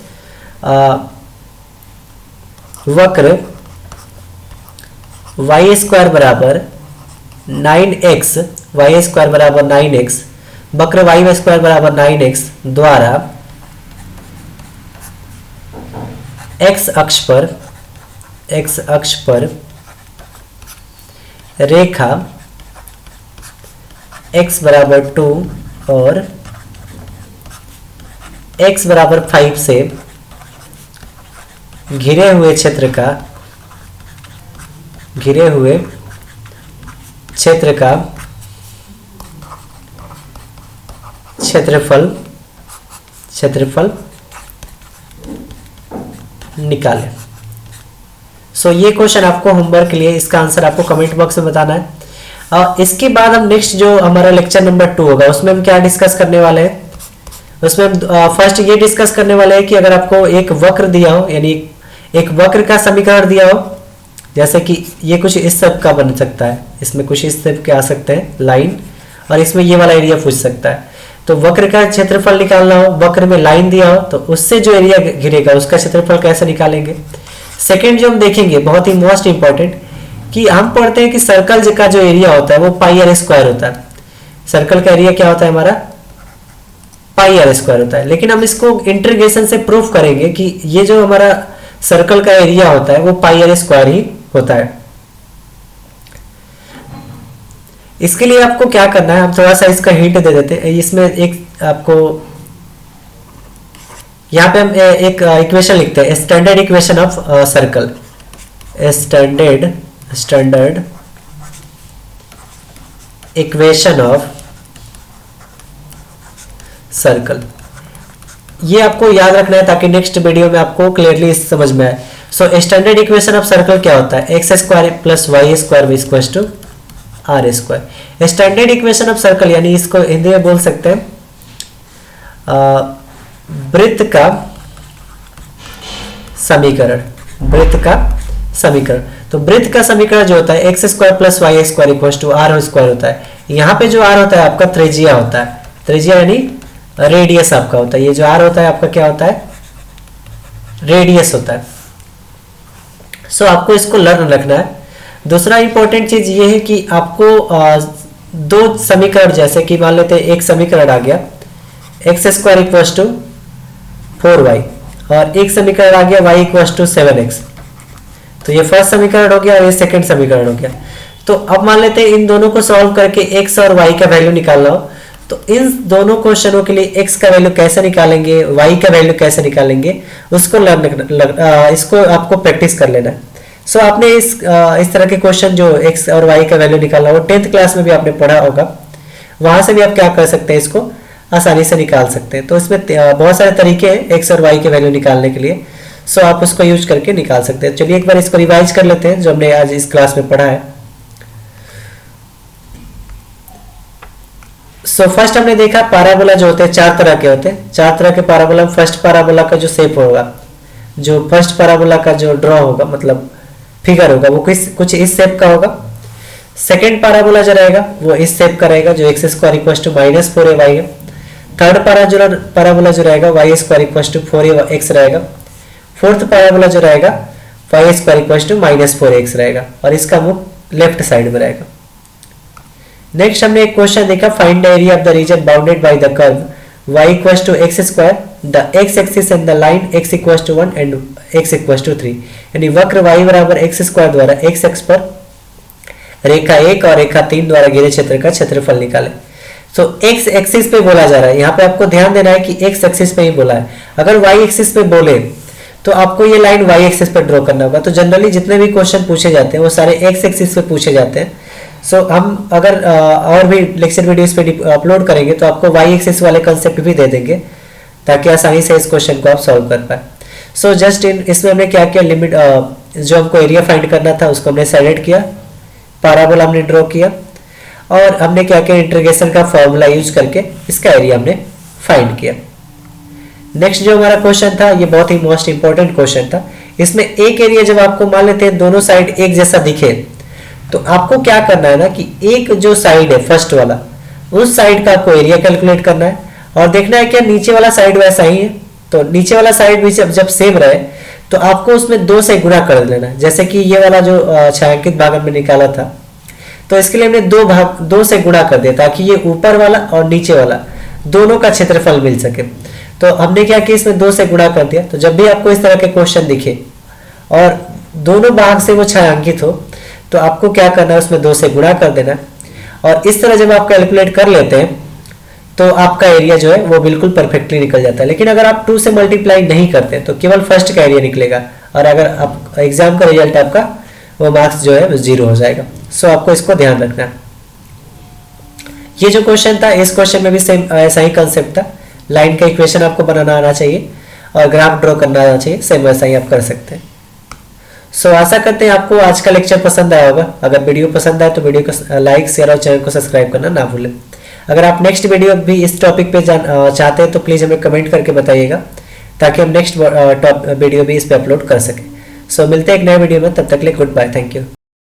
वक्र y स्क्वायर बराबर 9x, y स्क्वायर बराबर 9x, वक्र y स्क्वायर बराबर 9x द्वारा x अक्ष पर रेखा x बराबर 2 और x बराबर 5 से घिरे हुए क्षेत्र का क्षेत्रफल निकालें। सो ये क्वेश्चन आपको होमवर्क के लिए, इसका आंसर आपको कमेंट बॉक्स में बताना है। इसके बाद हम नेक्स्ट जो हमारा लेक्चर नंबर 2 होगा उसमें हम क्या डिस्कस करने वाले हैं, उसमें हम फर्स्ट ये डिस्कस करने वाले हैं कि अगर आपको एक वक्र दिया हो, यानी एक वक्र का समीकरण दिया हो, जैसे कि ये कुछ इस सब का बन सकता है, इसमें कुछ इस सब के आ सकते हैं लाइन, और इसमें ये वाला एरिया पूछ सकता है। तो वक्र का क्षेत्रफल निकालना हो, वक्र में लाइन दिया हो, तो उससे जो एरिया घिरेगा उसका क्षेत्रफल कैसे निकालेंगे। सेकेंड जो हम देखेंगे, बहुत ही मोस्ट इंपॉर्टेंट, कि हम पढ़ते हैं कि सर्कल का जो एरिया होता है वो पाई आर स्क्वायर होता है। सर्कल का एरिया क्या होता है हमारा, पाई आर स्क्वायर होता है। लेकिन हम इसको इंटीग्रेशन से प्रूफ करेंगे कि ये जो हमारा सर्कल का एरिया होता है वो पाई आर स्क्वायर ही होता है। इसके लिए आपको क्या करना है, हम थोड़ा सा इसका हिंट दे देते हैं। इसमें एक आपको यहाँ पे हम एक इक्वेशन लिखते हैं, standard equation of circle, standard equation of circle. ये आपको याद रखना है ताकि नेक्स्ट वीडियो में आपको क्लियरली समझ में आए। So standard equation of circle क्या होता है, x square plus y square equals to R square. Standard equation of circle यानी इसको हिंदी में बोल सकते हैं वृत्त का समीकरण, वृत्त का समीकरण। तो वृत्त का समीकरण जो होता है x square plus y square equals to R square होता है। यहाँ पे जो आर होता है आपका त्रिज्या होता है, त्रिज्या यानी रेडियस आपका होता है। ये जो आर होता है आपका क्या होता है, रेडियस होता है। सो आपको इसको लर्न रखना है। दूसरा इंपॉर्टेंट चीज ये है कि आपको दो समीकरण, जैसे कि मान लेते हैं एक समीकरण आ गया x square equals to 4y और एक समीकरण आ गया y इक्वल्स टू 7x। तो ये फर्स्ट समीकरण हो गया और ये सेकंड समीकरण हो गया। तो अब मान लेते हैं इन दोनों को सॉल्व करके x और y का वैल्यू निकालना हो, तो इन दोनों क्वेश्चनों के लिए x का वैल्यू कैसे निकालेंगे, y का वैल्यू कैसे निकालेंगे, उसको इसको आपको प्रैक्टिस कर लेना है। सो आपने इस तरह के क्वेश्चन जो x और y का वैल्यू निकालना हो 10th क्लास में भी आपने पढ़ा होगा, वहां से भी आप क्या कर सकते हैं, इसको आसानी से निकाल सकते हैं। तो इसमें बहुत सारे तरीके हैं x और y के वैल्यू निकालने के लिए। सो आप उसको यूज करके निकाल सकते हैं। चलिए एक बार इसको रिवाइज कर लेते हैं जो हमने आज इस क्लास में पढ़ा है। सो फर्स्ट हमने देखा पैराबोला जो होते हैं 4 तरह के होते हैं। 4 तरह के पैराबोला, फर्स्ट पैराबोला का जो शेप होगा, जो फर्स्ट पैराबोला का जो ड्रॉ होगा, मतलब फिगर होगा, वो कुछ इस शेप का होगा। सेकेंड पैराबोला जो रहेगा वो इस शेप का रहेगा, जो x square equal to minus 4ay है। थर्ड पैराबोला जो रहेगा y square equal to 4x रहेगा। फोर्थ पैराबोला जो रहेगा y square equal to minus 4x रहेगा और इसका मुख लेफ्ट साइड में रहेगा। नेक्स्ट हमने एक क्वेश्चन देखा, find the area of the region bounded by the curve y equal to x square, the x axis and the line x equal to 1 and x equal to 3। यानी वक्र y बराबर एक्स स्क्वायर द्वारा x एक्स पर रेखा 1 और रेखा 3 द्वारा घिरे क्षेत्र का क्षेत्रफल निकाले। तो x एक्सिस पे बोला जा रहा है, यहाँ पे आपको ध्यान देना है कि x एक्सिस पे ही बोला है। अगर y एक्सिस पे बोले तो आपको ये लाइन y एक्सिस पे ड्रॉ करना होगा। तो जनरली जितने भी क्वेश्चन पूछे जाते हैं वो सारे x एक्सिस पे पूछे जाते हैं। सो हम अगर और भी लेक्चर वीडियोस पे अपलोड करेंगे तो आपको y एक्सिस वाले कंसेप्ट भी दे देंगे ताकि आसानी से इस क्वेश्चन को आप सॉल्व कर पाए। सो जस्ट इसमें हमने क्या किया, लिमिट जो हमको एरिया फाइंड करना था उसको हमने सेलेक्ट किया, पैराबोला हमने ड्रॉ किया और हमने क्या किया, इंटीग्रेशन का फॉर्मूला यूज करके इसका एरिया हमने फाइंड किया। नेक्स्ट जो हमारा क्वेश्चन था ये बहुत ही मोस्ट इंपॉर्टेंट क्वेश्चन था। इसमें एक एरिया जब आपको मान लेते हैं दोनों साइड एक जैसा दिखे तो आपको क्या करना है ना कि एक जो साइड है फर्स्ट वाला, उस साइड का आपको एरिया कैलकुलेट करना है और देखना है क्या नीचे वाला साइड वैसा ही है। तो नीचे वाला साइड भी जब सेम रहे तो आपको उसमें 2 से गुणा कर लेना है। जैसे कि ये वाला जो छायांकित भाग हमने निकाला था तो इसके लिए हमने 2 से गुणा कर दिया ताकि ये ऊपर वाला और नीचे वाला दोनों का क्षेत्रफल मिल सके। तो हमने क्या किया, इसमें 2 से गुणा कर दिया। तो जब भी आपको इस तरह के क्वेश्चन दिखे और दोनों भाग से वो छायांकित हो तो आपको क्या करना है, उसमें 2 से गुणा कर देना। और इस तरह जब आप कैलकुलेट कर लेते हैं तो आपका एरिया जो है वो बिल्कुल परफेक्टली निकल जाता है। लेकिन अगर आप 2 से मल्टीप्लाई नहीं करते तो केवल फर्स्ट का एरिया निकलेगा और अगर आप एग्जाम का रिजल्ट आपका वो मार्क्स जो है वो 0 हो जाएगा। सो आपको इसको ध्यान रखना है। ये जो क्वेश्चन था, इस क्वेश्चन में भी सेम ऐसा ही कंसेप्ट था। लाइन का इक्वेशन आपको बनाना आना चाहिए और ग्राफ ड्रॉ करना आना चाहिए, सेम वैसा ही आप कर सकते हैं। सो आशा करते हैं आपको आज का लेक्चर पसंद आया होगा। अगर वीडियो पसंद आए तो वीडियो को लाइक, शेयर और चैनल को सब्सक्राइब करना ना भूलें। अगर आप नेक्स्ट वीडियो भी इस टॉपिक पे चाहते हैं तो प्लीज़ हमें कमेंट करके बताइएगा, ताकि हम नेक्स्ट वीडियो भी इस पे अपलोड कर सकें। सो मिलते हैं एक नए वीडियो में, तब तक के लिए गुड बाय, थैंक यू।